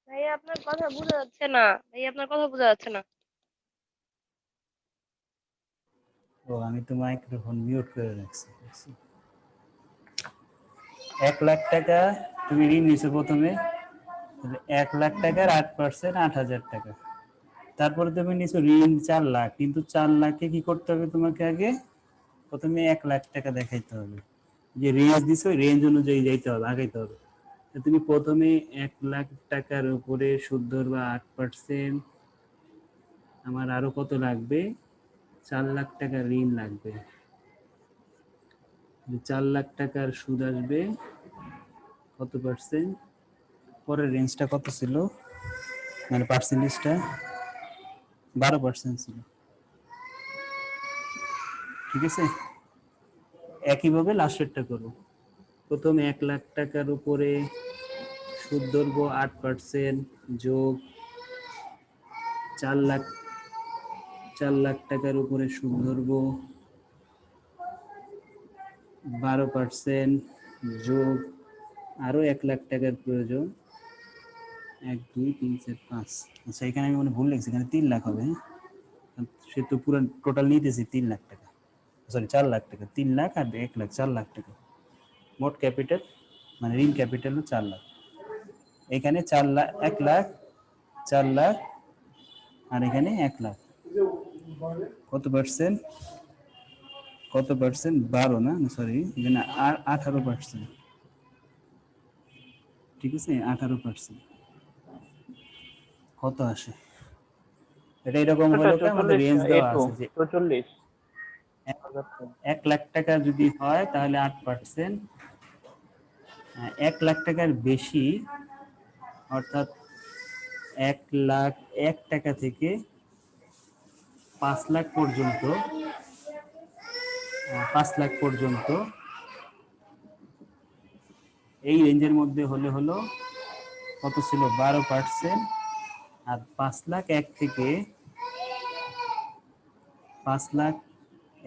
ভাইয়া আপনার কথা বোঝা যাচ্ছে না, ভাইয়া আপনার কথা বোঝা যাচ্ছে না। ও আমি তো মাইক্রোফোন মিউট করে রাখছি। 1 লাখ টাকা তুমি ঋণ নিছো প্রথমে, 1 লাখ টাকার 8%, 8,000 টাকা। তারপরে তুমি নিছো ঋণ 4 লাখ, কিন্তু 4 লাখে কি করতে হবে তোমাকে? আগে প্রথমে 1 লাখ টাকা দেখাইতে হবে, যে রেঞ্জ দিছো রেঞ্জ অনুযায়ী যাইতে হবে, আগাইতে হবে। তো তুমি প্রথমে 1 লাখ টাকার উপরে সুদ ধরবা 8%। আমার আরো কত লাগবে? 4 লাখ টাকা ঋণ লাগবে। 4 লাখ টাকার সুদ আসবে কত পার্সেন্ট? পরের রেঞ্জটা কত ছিল, মানে পার্সেন্টেজটা 12% ছিল, ঠিক আছে? একইভাবে লাস্টেরটা করবো। প্রথম 1 লাখ টাকার উপরে সুদ ধরবো 8% যোগ 4 লাখ টাকার উপরে সুদ ধরবো 12% যোগ আরো 1 লাখ টাকার প্রয়োজন, 1, 2, 3, 4, 5। আচ্ছা এখানে আমি মনে ভুল লিখছি, এখানে 3 লাখ হবে। সে তো পুরো টোটাল নিতেছি 3 লাখ টাকা, সরি 4 লাখ টাকা। 3 লাখ আর 1 লাখ, 4 লাখ টাকা মোট ক্যাপিটাল, মানে ঋণ ক্যাপিটাল 4 লাখ। এখানে 4 লাখ, 1 লাখ, 4 লাখ, আর এখানে 1 লাখ। কত পার্সেন্ট? কত পার্সেন্ট? 12 না, সরি এখানে 18%, ঠিক আছে? 18% কত আসে? এটা এরকম হলো, আমাদের 44 রেঞ্জ দেওয়া একটু আছে যে 44 এক- হাজার টাকা। 1 লাখ টাকা যদি হয় তাহলে 8%, 1 লাখ টাকার বেশি অর্থাৎ 1 লাখ 1 টাকা থেকে 5 লাখ পর্যন্ত, 5 লাখ পর্যন্ত এই রেঞ্জের মধ্যে হলে হলো কত ছিল? 12%। আর 5 লাখ 1 থেকে 5 লাখ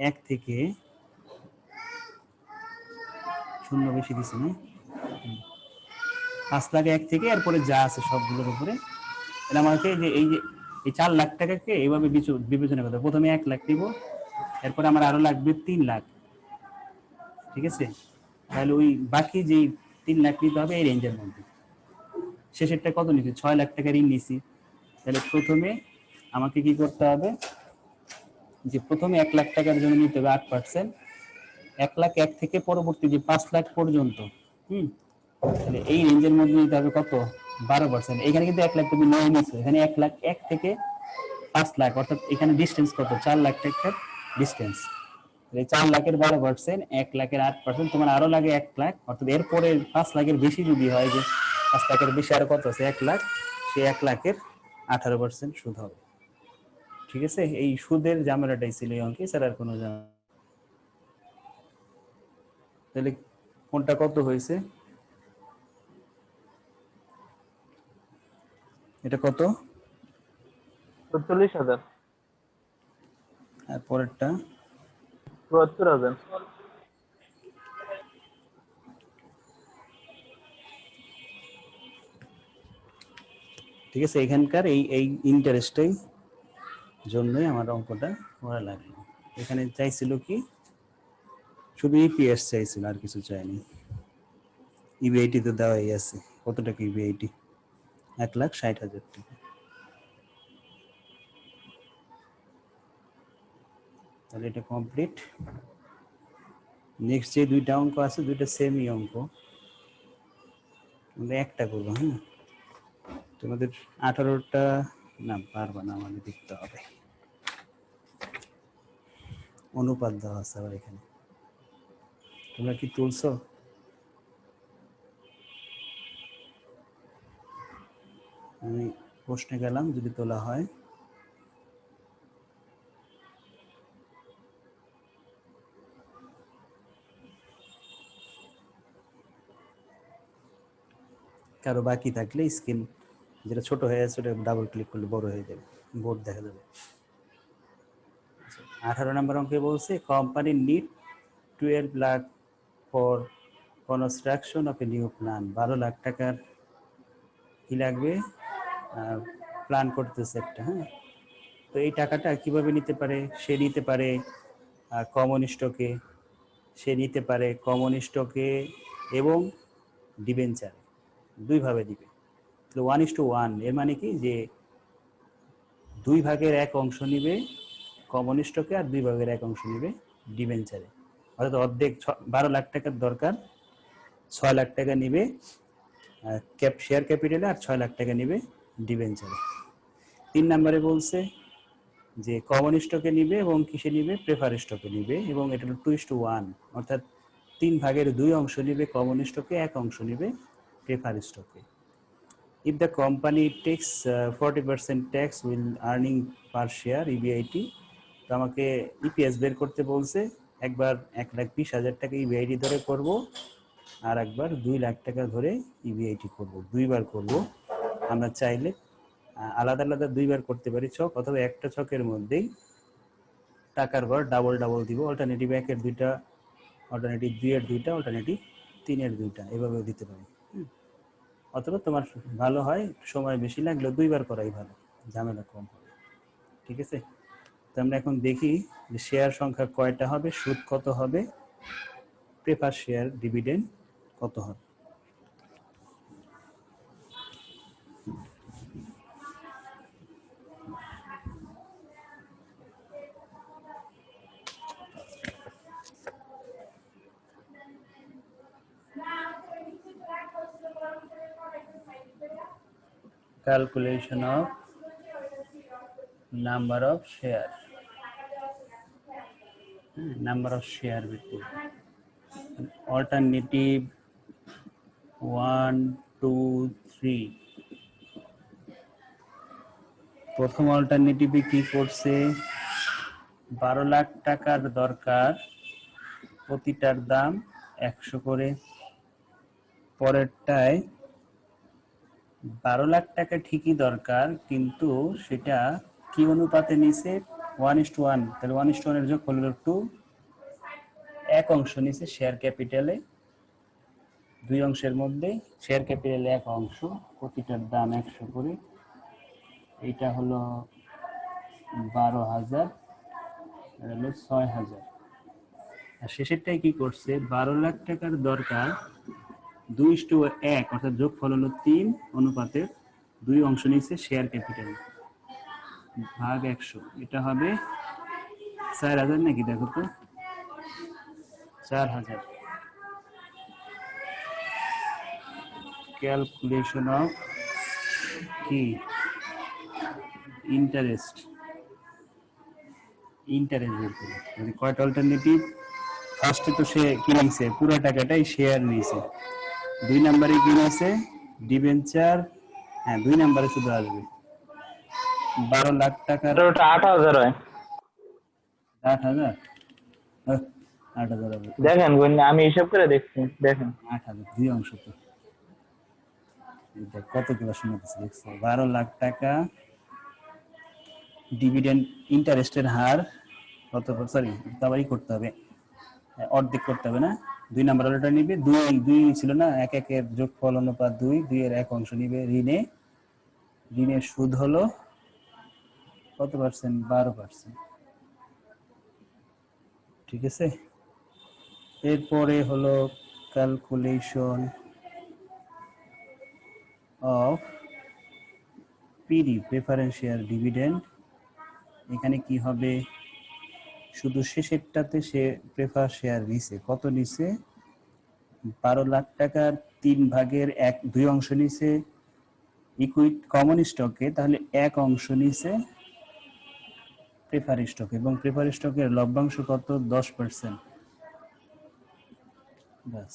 1 থেকে শূন্য বেশি দিছে না, 5 লাখ 1 থেকে এরপরে যা আছে সবগুলোর উপরে, এটা আমাকে যে এই 4 লাখ টাকাকে এইভাবে বিবেচনা করতে হবে। প্রথমে 1 লাখ দিব, এরপরে আমার আরো লাগবে 3 লাখ, ঠিক আছে? তাহলে ওই বাকি যে 3 লাখ নিতে হবে এই রেঞ্জের মধ্যে। শেষেরটা কত নিচ্ছি? 6 লাখ টাকা ঋণ নিছি। তাহলে প্রথমে আমাকে কি করতে হবে? যে প্রথমে 1 লাখ টাকার জন্য নিতে হবে 8%, 1 লাখ 1 থেকে পরবর্তী যে 5 লাখ পর্যন্ত, তাহলে এই রেঞ্জের মধ্যে নিতে হবে কত? 12%। এখানে কিন্তু 1 লাখ তুমি নয় নিছো, এখানে 1 লাখ 1 থেকে 5 লাখ, অর্থাৎ এখানে ডিস্টেন্স কত? 4 লাখ টাকার ডিস্টেন্স। এই 4 লাখের 12%, 1 লাখের 8%, তোমার আরো লাগে 1 লাখ, অর্থাৎ এরপরে 5 লাখের বেশি যদি হয়, যে 5 লাখের বেশি আর কত আছে 1 লাখ, সেই 1 লাখের 18% সুদ হবে। ঠিক আছে, এই সুদের ঝামেলাটাই ছিল এই অঙ্কে, স্যার আর কোনো ঝামেলা। তাহলে কোনটা কত হয়েছে, এটা কত, ৪৪,০০০, আর পরেরটা ৭৪,০০০, ঠিক আছে। এখানকার এই এই ইন্টারেস্টটাই জন্যই আমার অঙ্কটা করা লাগলো। এখানে চাইছিল কি শুধু ইপিএস চাইছিল, আর কিছু চাইনি। ইবিআইটি তো দেওয়াই আছে, কত টাকা ইবিআইটি, 1,60,000 টাকা। তাহলে এটা কমপ্লিট। নেক্সট যে দুইটা অঙ্ক আছে, দুইটা সেমই অঙ্ক, আমরা একটা করবো। হ্যাঁ, তোমাদের 18টা না পারবা না, আমাদের দেখতে হবে, অনুপাত দেওয়া আছে আবার এখানে। তোমরা কি তুলছো? আমি প্রশ্নে গেলাম, যদি তোলা হয়। কারো বাকি থাকলে স্ক্রিন যেটা ছোট হয়ে আছে ওটা ডাবল ক্লিক করলে বড় হয়ে যাবে, বোর্ড দেখা যাবে। 18 নম্বর অঙ্কে বলছে company need 12 lakh for construction of a new plan. 12 lakh টাকার কি লাগবে, প্ল্যান করতেছে একটা। হ্যাঁ, তো এই টাকাটা কিভাবে নিতে পারে, সে নিতে পারে কমন স্টকে, সে নিতে পারে কমন স্টকে এবং ডিবেঞ্চার, দুইভাবে দিবে। 1:1, এর মানে কি যে 2 ভাগের 1 অংশ নিবে কমন স্টকে আর 2 ভাগের 1 অংশ নিবে ডিবেঞ্চারে। অর্থাৎ অর্ধেক 12 লাখ টাকার দরকার, 6 লাখ টাকা নিবে শেয়ার ক্যাপিটালে আর 6 লাখ টাকা নিবে ডিবেঞ্চারে। 3 নম্বরে বলছে যে কমন স্টকে নিবে এবং কিসে নিবে, প্রেফার স্টকে নিবে, এবং এটা হলো 2:1, অর্থাৎ 3 ভাগের 2 অংশ নিবে কমন স্টকে, 1 অংশ নিবে প্রেফার স্টকে। If the company takes 40% tax will earning per share EBIT, তো আমাকে ইপিএস বের করতে বলছে। একবার 1,20,000 টাকা ইবিআইটি ধরে করব, আর একবার 2 লাখ টাকা ধরে ইবিআইটি করব, দুইবার করব। আমরা চাইলে আলাদা আলাদা দুইবার করতে পারি ছক, অথবা একটা ছকের মধ্যেই টাকার ঘর ডাবল ডাবল দিব। অল্টারনেটিভ 1-এর 2টা, অল্টারনেটিভ 2-এর 2টা, অল্টারনেটিভ 3-এর 2টা, এভাবেও দিতে পারি। অথবা তোমার ভালো হয় সময় বেশি লাগলে দুইবার করাই ভালো, ঝামেলা কম হবে। ঠিক আছে, তো আমরা এখন দেখি যে শেয়ার সংখ্যা কয়টা হবে, সুদ কত হবে, প্রেফার শেয়ার ডিভিডেন্ড কত হবে। Calculation of number of share, number of share between alternative 1, 2, 3। প্রথম অল্টারনেটিভে কি করছে, 12 লাখ টাকার দরকার, প্রতিটার দাম 100 করে। পরেরটায় 12 লাখ টাকা ঠিকই দরকার, কিন্তু সেটা কি অনুপাতে নিছে, 1:1। তাহলে 1:1 এর যোগ হলো 2, 1 অংশ নিছে শেয়ার ক্যাপিটালে, 2 অংশের মধ্যে শেয়ার ক্যাপিটালে 1 অংশ, প্রতিটার দাম 100 করে। এটা হলো 12,000, এটা হলো 6,000। আর শেষেরটাই কি করছে, 12 লাখ টাকার দরকার, 2:1, অর্থাৎ যোগফল হলো 3 অনুপাতের 2 অংশ নিচ্ছে শেয়ার ক্যাপিটাল ভাগ 100। এটা হবে 4,000 নাকি, দেখো তো, 4,000। ক্যালকুলেশন অফ কি ইন্টারেস্ট, ইন্টারেস্ট বের করে মানে কয়টা অল্টারনেটিভ। ফার্স্টে তো সে কি নিছে, পুরো টাকাটাই শেয়ার নিছে। 2 নম্বরে কি নিছে, ডিবেঞ্চার। হ্যাঁ 2 নম্বরে শুধু আসবে 12 লাখ টাকার। ওটা 8,000 হয়। 8,000, 8,000 হবে। দেখেন বোন, আমি হিসাব করে দেখছি, দেখেন 8,000 দুই অংশ তো। এটা কতগুলো শুনতেছে দেখছো, 12 লাখ টাকা ডিভিডেন্ড ইন্টারেস্টের হার কত, সরি তাবারই করতে হবে, অর্ধেক করতে হবে না। 2 নাম্বার ওটা নিবে, দুই দুই ছিল না, এক একের যোগফল অনুপাত 2, 2 এর এক অংশ নিবে ঋণে। ঋণের সুদ হলো কত পার্সেন্ট, 12%। ঠিক আছে, এরপরে হলো calculation of PD preferential dividend. এখানে কি হবে, শুধু শেষেরটাতে সে প্রেফার শেয়ার নিছে, কত নিছে, 12 লাখ টাকার 3 ভাগের 1/2 অংশ নিছে ইকুইট কমন স্টকে, তাহলে এক অংশ নিছে প্রেফার স্টকে, এবং প্রেফার স্টকের লভ্যাংশ কত, 10%। বাস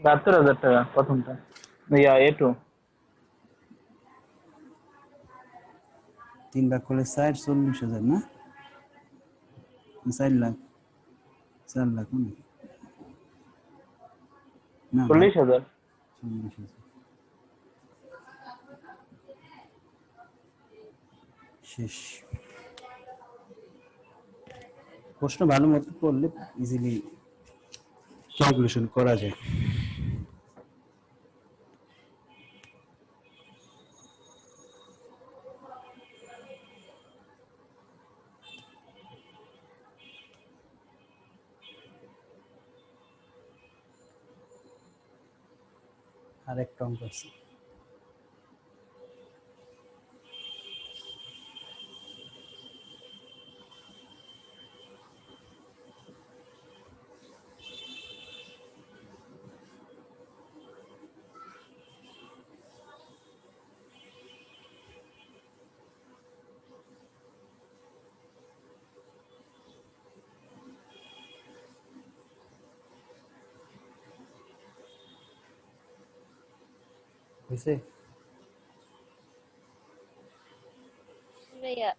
72,000 টাকা প্রথমটা। ইয়া এটু 3 ভাগ করলে 40,000 না, 4 লাখ, 4 লাখ না, 40,000। 40,000 শেষ। প্রশ্ন ভালো মতো করলে ইজিলি ক্যালকুলেশন করা যায়। আরেকটা অঙ্ক আছে, বুঝছে? ভাইয়া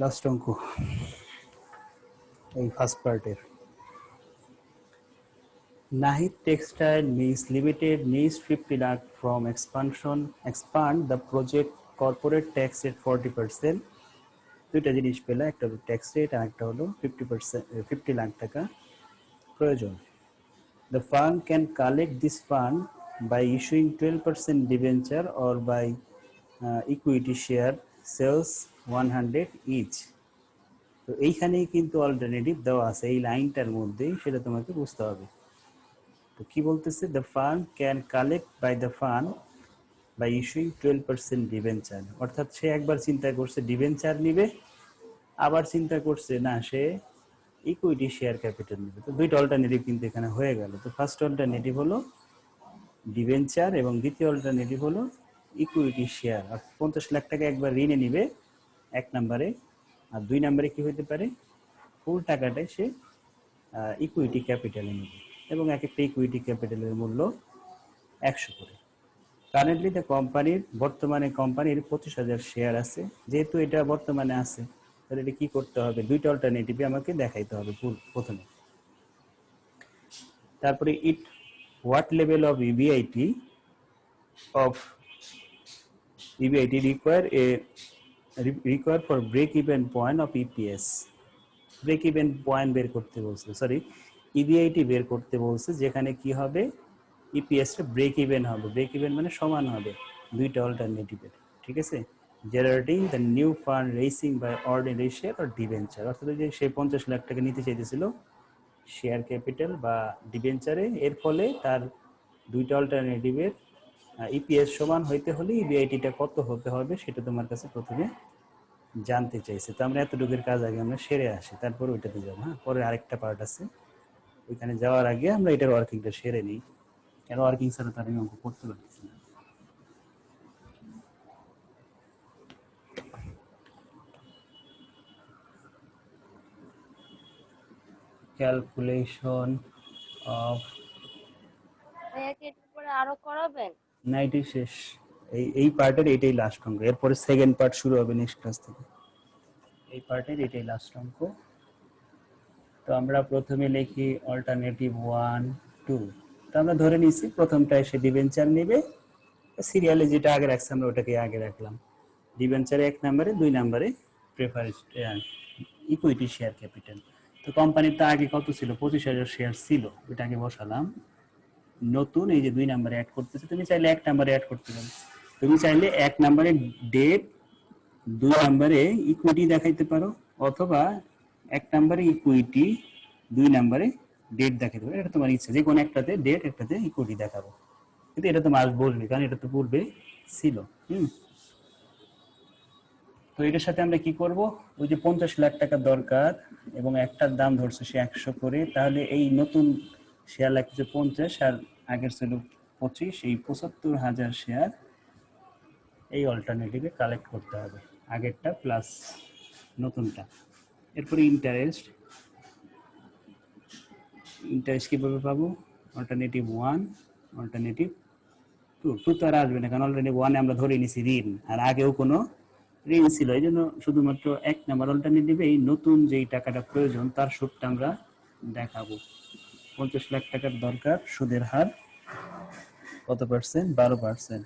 লাস্ট অঙ্ক এই ফার্স্ট পার্টের। Nahid Textile Mills Limited needs 50 lakh from expand the project corporate tax rate 40%. দুইটা জিনিস পেলে, একটা হলো ট্যাক্স রেট আর একটা হলো 50%, 50 লাখ টাকা প্রয়োজন। The firm can collect this fund by issuing 12% debenture or by equity share sales 100 each. তো এইখানেই কিন্তু অল্টারনেটিভ দেওয়া আছে এই লাইনটার মধ্যেই, সেটা তোমাকে বুঝতে হবে। তো কি বলতেছে, the fund can collect by the fund by issuing 12% debenture. অর্থাৎ সে একবার চিন্তা করছে ডিবেঞ্চার নিবে, আবার চিন্তা করছে না সে ইকুইটি শেয়ার ক্যাপিটাল নেবে। তো দুইটা অল্টারনেটিভ কিন্তু এখানে হয়ে গেল। তো ফার্স্ট অল্টারনেটিভ হলো ডিবেঞ্চার এবং দ্বিতীয় অল্টারনেটিভ হলো ইকুইটি শেয়ার। আর 50 লাখ টাকা একবার ঋণে নিবে এক নম্বরে, আর 2 নম্বরে কি হতে পারে, ফুল টাকাটাই সে ইকুইটি ক্যাপিটালে নেবে, এবং এক একটা ইকুইটি ক্যাপিটালের মূল্য 100 করে। কারেন্টলি দ্য কোম্পানির, বর্তমানে কোম্পানির 25,000 শেয়ার আছে। যেহেতু এটা বর্তমানে আছে, তাহলে এটা কি করতে হবে, দুইটা অল্টারনেটিভে আমাকে দেখাইতে হবে প্রথমে। তারপরে it what level of EBIT require for break even point of EPS. Break even point বের করতে বলছে, সরি ইবিআইটি বের করতে বলছে, যেখানে কি হবে, ইপিএসটা ব্রেক ইভেন হবে। ব্রেক ইভেন মানে সমান হবে দুইটা অল্টারনেটিভের। ঠিক আছে, generating the new fund raising by ordinary share or debenture. অর্থাৎ যে সে 50 লাখ টাকা নিতে চাইতেছিল শেয়ার ক্যাপিটাল বা ডিবেঞ্চারে, এর ফলে তার দুইটা অল্টারনেটিভের ইপিএস সমান হইতে হলে ইবিআইটিটা কত হতে হবে সেটা তোমার কাছে প্রথমে জানতে চাইছে। তো আমরা এতটুকুর কাজ আগে আমরা সেরে আসি, তারপর ওইটাতে যাবো। হ্যাঁ, পরে আরেকটা পার্ট আছে, ওইখানে যাওয়ার আগে আমরা এটার ওয়ার্কিংটা সেরে নিই, কেন ওয়ার্কিং ছাড়া তার আমি অঙ্ক করতে পারতেছি না। ক্যালকুলেশন অফ ভাইয়া কি এটার পরে আরো করাবেন? না, এটাই শেষ। এই পার্টের এটাই লাস্ট অঙ্ক, এরপরে সেকেন্ড পার্ট শুরু হবে নেক্সট ক্লাস থেকে। এই পার্টের এটাই লাস্ট অঙ্ক। তো আমরা প্রথমে লিখি অল্টারনেটিভ 1 2। তো আমরা ধরে নিয়েছি প্রথমটা এসে ডিবেঞ্চার নেবে, সিরিয়ালে যেটা আগে রাখছি আমরা ওটাকে আগে রাখলাম। ডিবেঞ্চারে 1 নম্বরে, 2 নম্বরে প্রেফারেন্স ইকুইটি শেয়ার ক্যাপিটাল। তো কোম্পানির তো আগে কত ছিল, 25,000 শেয়ার ছিল, ওটা আগে বসালাম। নতুন এই যে 2 নম্বরে অ্যাড করতেছে, তুমি চাইলে 1 নম্বরে অ্যাড করতে পারো। তুমি চাইলে 1 নম্বরে ডেট, 2 নম্বরে ইকুইটি দেখাইতে পারো, অথবা 1 নম্বরে ইকুইটি, 2 নম্বরে ডেট দেখাইতে পারো। এটা তোমার ইচ্ছা, যে কোনো একটাতে ডেট, একটাতে ইকুইটি দেখাবো। কিন্তু এটা তো মাস বলবে, কারণ এটা তো পূর্বে ছিল। তো এটার সাথে আমরা কি করব, ওই যে 50 লাখ টাকা দরকার এবং একটার দাম ধরছে সে 100 করে, তাহলে এই নতুন শেয়ার লাগছে 50 আর আগের ছিল 25, এই 75,000 শেয়ার এই অল্টারনেটিভে কালেক্ট করতে হবে, আগেরটা প্লাস নতুনটা। এরপরে ইন্টারেস্ট কিভাবে পাবো, অল্টারনেটিভ 1 অল্টারনেটিভ 2 তো আর আসবে না, কারণ অলরেডি 1 আমরা ধরে নিছি ঋণ, আর আগেও কোনো ঋণ ছিল, এই জন্য শুধুমাত্র 1 নাম্বার অল্টারনেটিভে এই নতুন যেই টাকাটা প্রয়োজন তার সুদটা আমরা দেখাবো। 50 লাখ টাকার দরকার, সুদের হার কত পার্সেন্ট, 12%।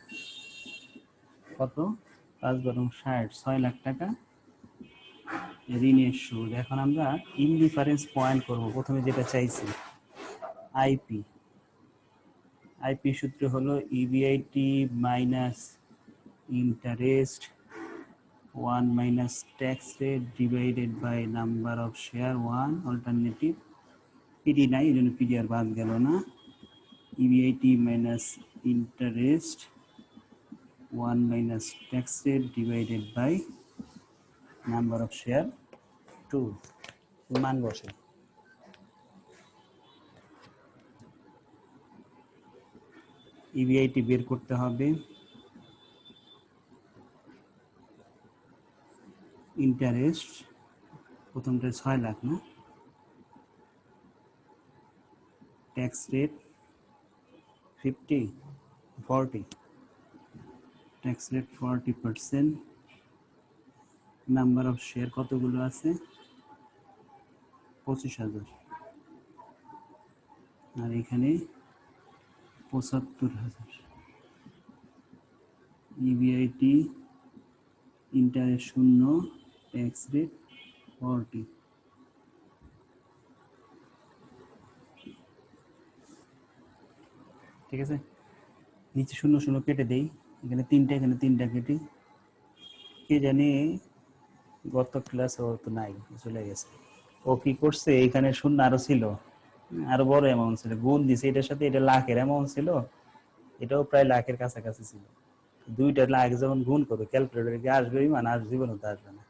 কত, 5 বারং 60, 6 লাখ টাকা ঋণের সুদ। এখন আমরা ইনডিফারেন্স পয়েন্ট করব, প্রথমে যেটা চাইছি আইপি। আইপি সূত্র হলো EBIT minus interest 1 minus tax rate divided by number of share 1 alternative PD নাই, এই জন্য পিডি আর বাদ গেল না। EBIT minus interest 1 minus tax rate divided by number of share 2, মান বসে। ইবিআইটি বের করতে হবে, ইন্টারেস্ট প্রথমটা 6 লাখ না, tax rate 40, tax rate 40%, number of share কতগুলো আছে, 25,000, আর এখানে 75,000। EBIT interest 0, tax rate 40। ঠিক আছে, নিচে 0 0 কেটে দেই, এখানে 3টা, এখানে 3টা কেটে। কে জানি গত ক্লাসে ও তো নাই, চলে গেছে। ও কি করছে, এখানে 0 আরো ছিল, আরো বড় অ্যামাউন্ট ছিল, গুণ দিছে এটার সাথে, এটা লাখের অ্যামাউন্ট ছিল, এটাও প্রায় লাখের কাছাকাছি ছিল। দুইটা লাখ যখন গুণ করবে ক্যালকুলেটরে কি আসবে, মান আর জীবনও তো আসবে না।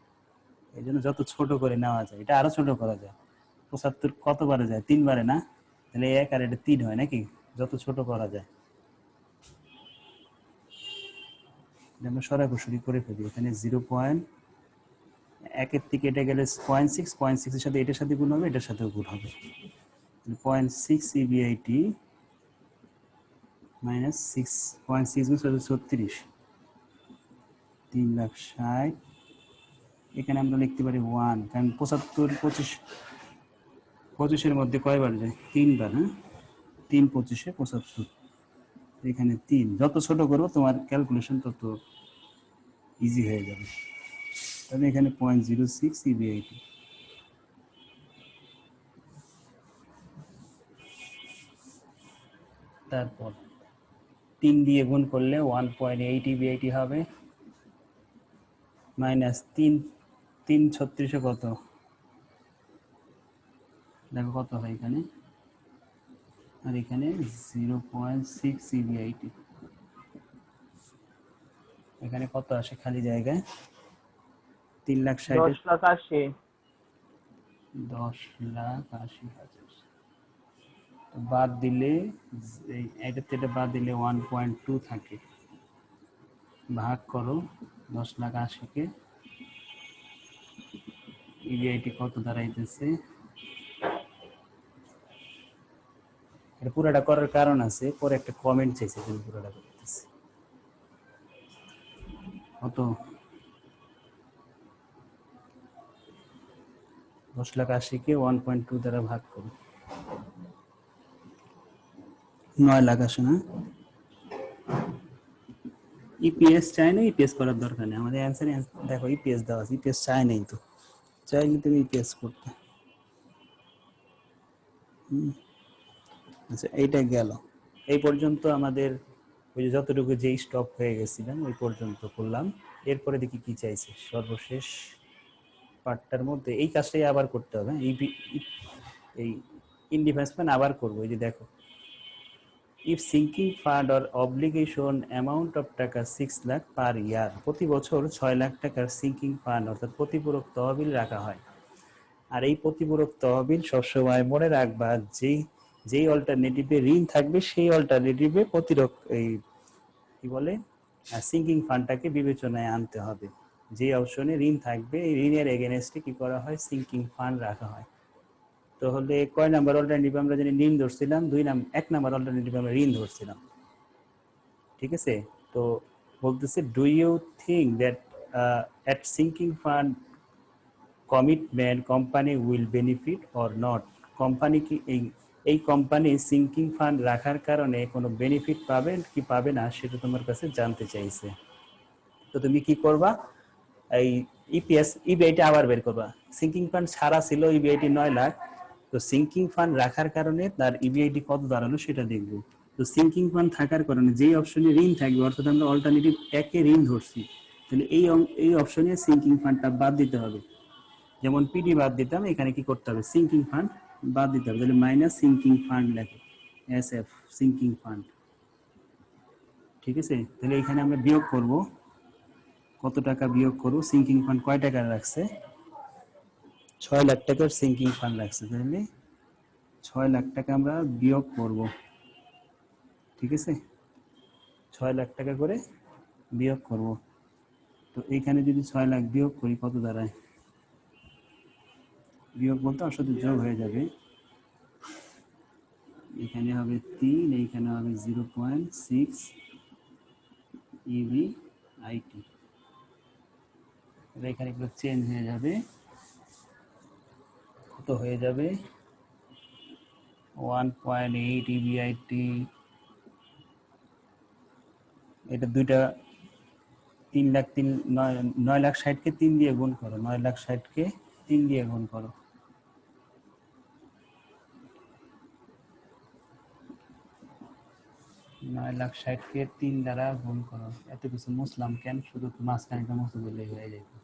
এই জন্য যত ছোট করে নেওয়া যায়, এটা আরো ছোট করা যায়। 75 কতবারে যায়, 3 বারে না, তাহলে 1 আর এটা 3 হয় নাকি, যত ছোট করা যায় আমরা সরাসরি করে ফেলি। এখানে 0.1 থেকে এটা গেলে 0.6 এর সাথে এটার সাথে গুণ হবে, এটার সাথেও গুণ হবে। 0.6 ইবিআইটি মাইনাস 6.6 গুণ 36, 3,60,000। এখানে আমরা লিখতে পারি 1, কারণ 75 25 এর মধ্যে কয়বার যায়, 3 বার। হ্যাঁ, 3 25 75, এখানে 3। যত ছোট করবো তোমার ক্যালকুলেশন তত ইজি হয়ে যাবে। তাহলে এখানে 0.06 ইবিআইটি। তারপর 3 দিয়ে গুণ করলে 1.8 ইবিআইটি হবে, মাইনাস 3 3 36 কত, দেখো কত হয় এখানে, আর এখানে 0.6 ইবিআইটি। এখানে কত আসে খালি জায়গায়, 3,60,000, 10,80,000। 10,80,000। বাদ দিলে এটা থেকে বাদ দিলে 1.2 থাকে, ভাগ করো 10,80,000 ইবিআইটি কত দাঁড়াইতেছে। এটা পুরোটা করার কারণ আছে, পরে একটা কমেন্ট চাইছে তুমি পুরোটা করতেছি কত 10,80,000 1.2 দ্বারা ভাগ করো, 9 লাখ আসে না। ইপিএস চাই না, ইপিএস করার দরকার নেই, আমাদের অ্যান্সার দেখো ইপিএস দেওয়া আছে, ইপিএস চাই নাই তো, চাইলে তুমি ইপিএস করতে। আচ্ছা এইটা গেল, এই পর্যন্ত আমাদের ওই যে যতটুকু যেই স্টপ হয়ে গেছিলাম ওই পর্যন্ত করলাম। এরপরে দেখি কি চাইছে সর্বশেষ পার্টটার মধ্যে, এই কাজটাই আবার করতে হবে। এই ইনডিফারেন্স আবার করবো। এই যে দেখো, if sinking fund or obligation amount of টাকা 6 লাখ পার ইয়ার, প্রতি বছর 6 লাখ টাকার সিঙ্কিং ফান্ড অর্থাৎ প্রতিপূরক তহবিল রাখা হয়। আর এই প্রতিপূরক তহবিল সবসময় মনে রাখবা, যেই অল্টারনেটিভে ঋণ থাকবে সেই অল্টারনেটিভে প্রতিরক এই কি বলে সিঙ্কিং ফান্ডটাকে বিবেচনায় আনতে হবে। যে অপশনে ঋণ থাকবে এই ঋণের এগেনস্টে কি করা হয়, সিঙ্কিং ফান্ড রাখা হয়। তাহলে কয় নাম্বার অল্টারনেটিভ আমরা জানি ঋণ ধরছিলাম, 1 নাম্বার অল্টারনেটিভ আমরা ঋণ ধরছিলাম, ঠিক আছে। তো বলতেছে do you think that at sinking fund commitment company will benefit or not, company কি এই কোম্পানি সিঙ্কিং ফান্ড রাখার কারণে কোনো বেনিফিট পাবে কি পাবে না সেটা তোমার কাছে জানতে চাইছে। তো তুমি কি করবা, এই ইপিএস ইবিআইটি আবার বের করবা। সিঙ্কিং ফান্ড ছাড়া ছিল ইবিআইটি 9 লাখ, তো সিঙ্কিং ফান্ড রাখার কারণে তার ইবিআইটি কত দাঁড়ালো সেটা দেখবো। তো সিঙ্কিং ফান্ড থাকার কারণে যেই অপশনে ঋণ থাকবে, অর্থাৎ আমরা অল্টারনেটিভ একে ঋণ ধরছি, তাহলে এই অপশনে সিঙ্কিং ফান্ডটা বাদ দিতে হবে। যেমন পিডি বাদ দিতাম, এখানে কি করতে হবে, সিঙ্কিং ফান্ড বাদ দিতে হবে, তাহলে মাইনাস সিঙ্কিং ফান্ড লেখো, এসএফ সিঙ্কিং ফান্ড, ঠিক আছে। তাহলে এখানে আমরা বিয়োগ করব, কত টাকা বিয়োগ করব, সিঙ্কিং ফান্ড কয় টাকা রাখছে, 6 লাখ টাকার সিঙ্কিং ফান্ড রাখছে, তাহলে 6 লাখ টাকা আমরা বিয়োগ করব, ঠিক আছে, 6 লাখ টাকা করে বিয়োগ করব। তো এইখানে যদি 6 লাখ বিয়োগ করি কত দাঁড়ায়, বিয়োগ বলতে ওর সাথে যোগ হয়ে যাবে, এখানে হবে 3, এইখানে হবে 0.6 ইবিআইটি, এখানে এগুলো চেঞ্জ হয়ে যাবে, কত হয়ে যাবে 1.8 ইবিআইটি। এটা দুইটা 9,60,000-কে 3 দিয়ে গুণ করো, 9,60,000-কে 3 দিয়ে গুণ করো, 9,60,000-কে 3 দ্বারা গুণ করো। এত কিছু মুসলাম কেন, শুধু মাঝখানেটা মুছে দিলে হয়ে যাবে।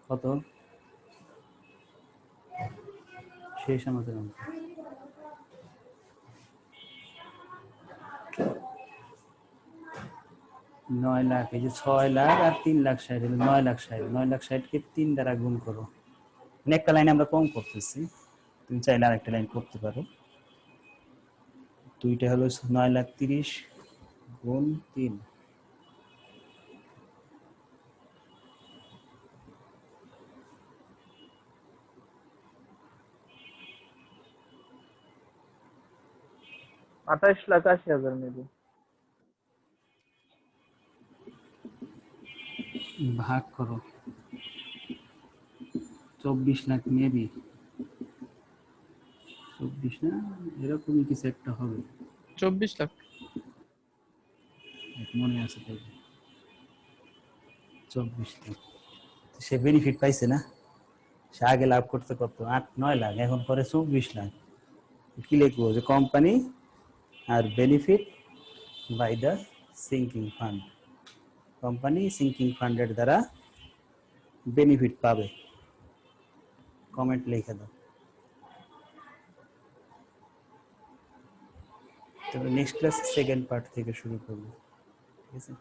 কত শেষ আমাদের অঙ্ক, 9 লাখ, এই যে 6 লাখ আর 3,60,000, 9,60,000, 9,60,000-কে 3 দ্বারা গুণ করো। একটা লাইন আমরা কম করতেছি, তুমি চাইলে আরেকটা লাইন করতে পারো। দুইটা হলো 9,30,000 গুণ 3, ₹28,80,000 মেবি। ভাগ করো 24 লাখ মেবি, 24 না এরকমই কিছু একটা হবে, 24 লাখ। মনে আছে তাই 24 লাখ। সে বেনিফিট পাইছে না, সে আগে লাভ করতে কত 8-9 লাখ, এখন করে 24 লাখ। কি লিখবো, যে কোম্পানি আর benefit by the sinking fund, company sinking ফান্ডের দ্বারা বেনিফিট পাবে, কমেন্ট লিখে দাও। তবে নেক্সট ক্লাস সেকেন্ড পার্ট থেকে শুরু করবো, ঠিক আছে।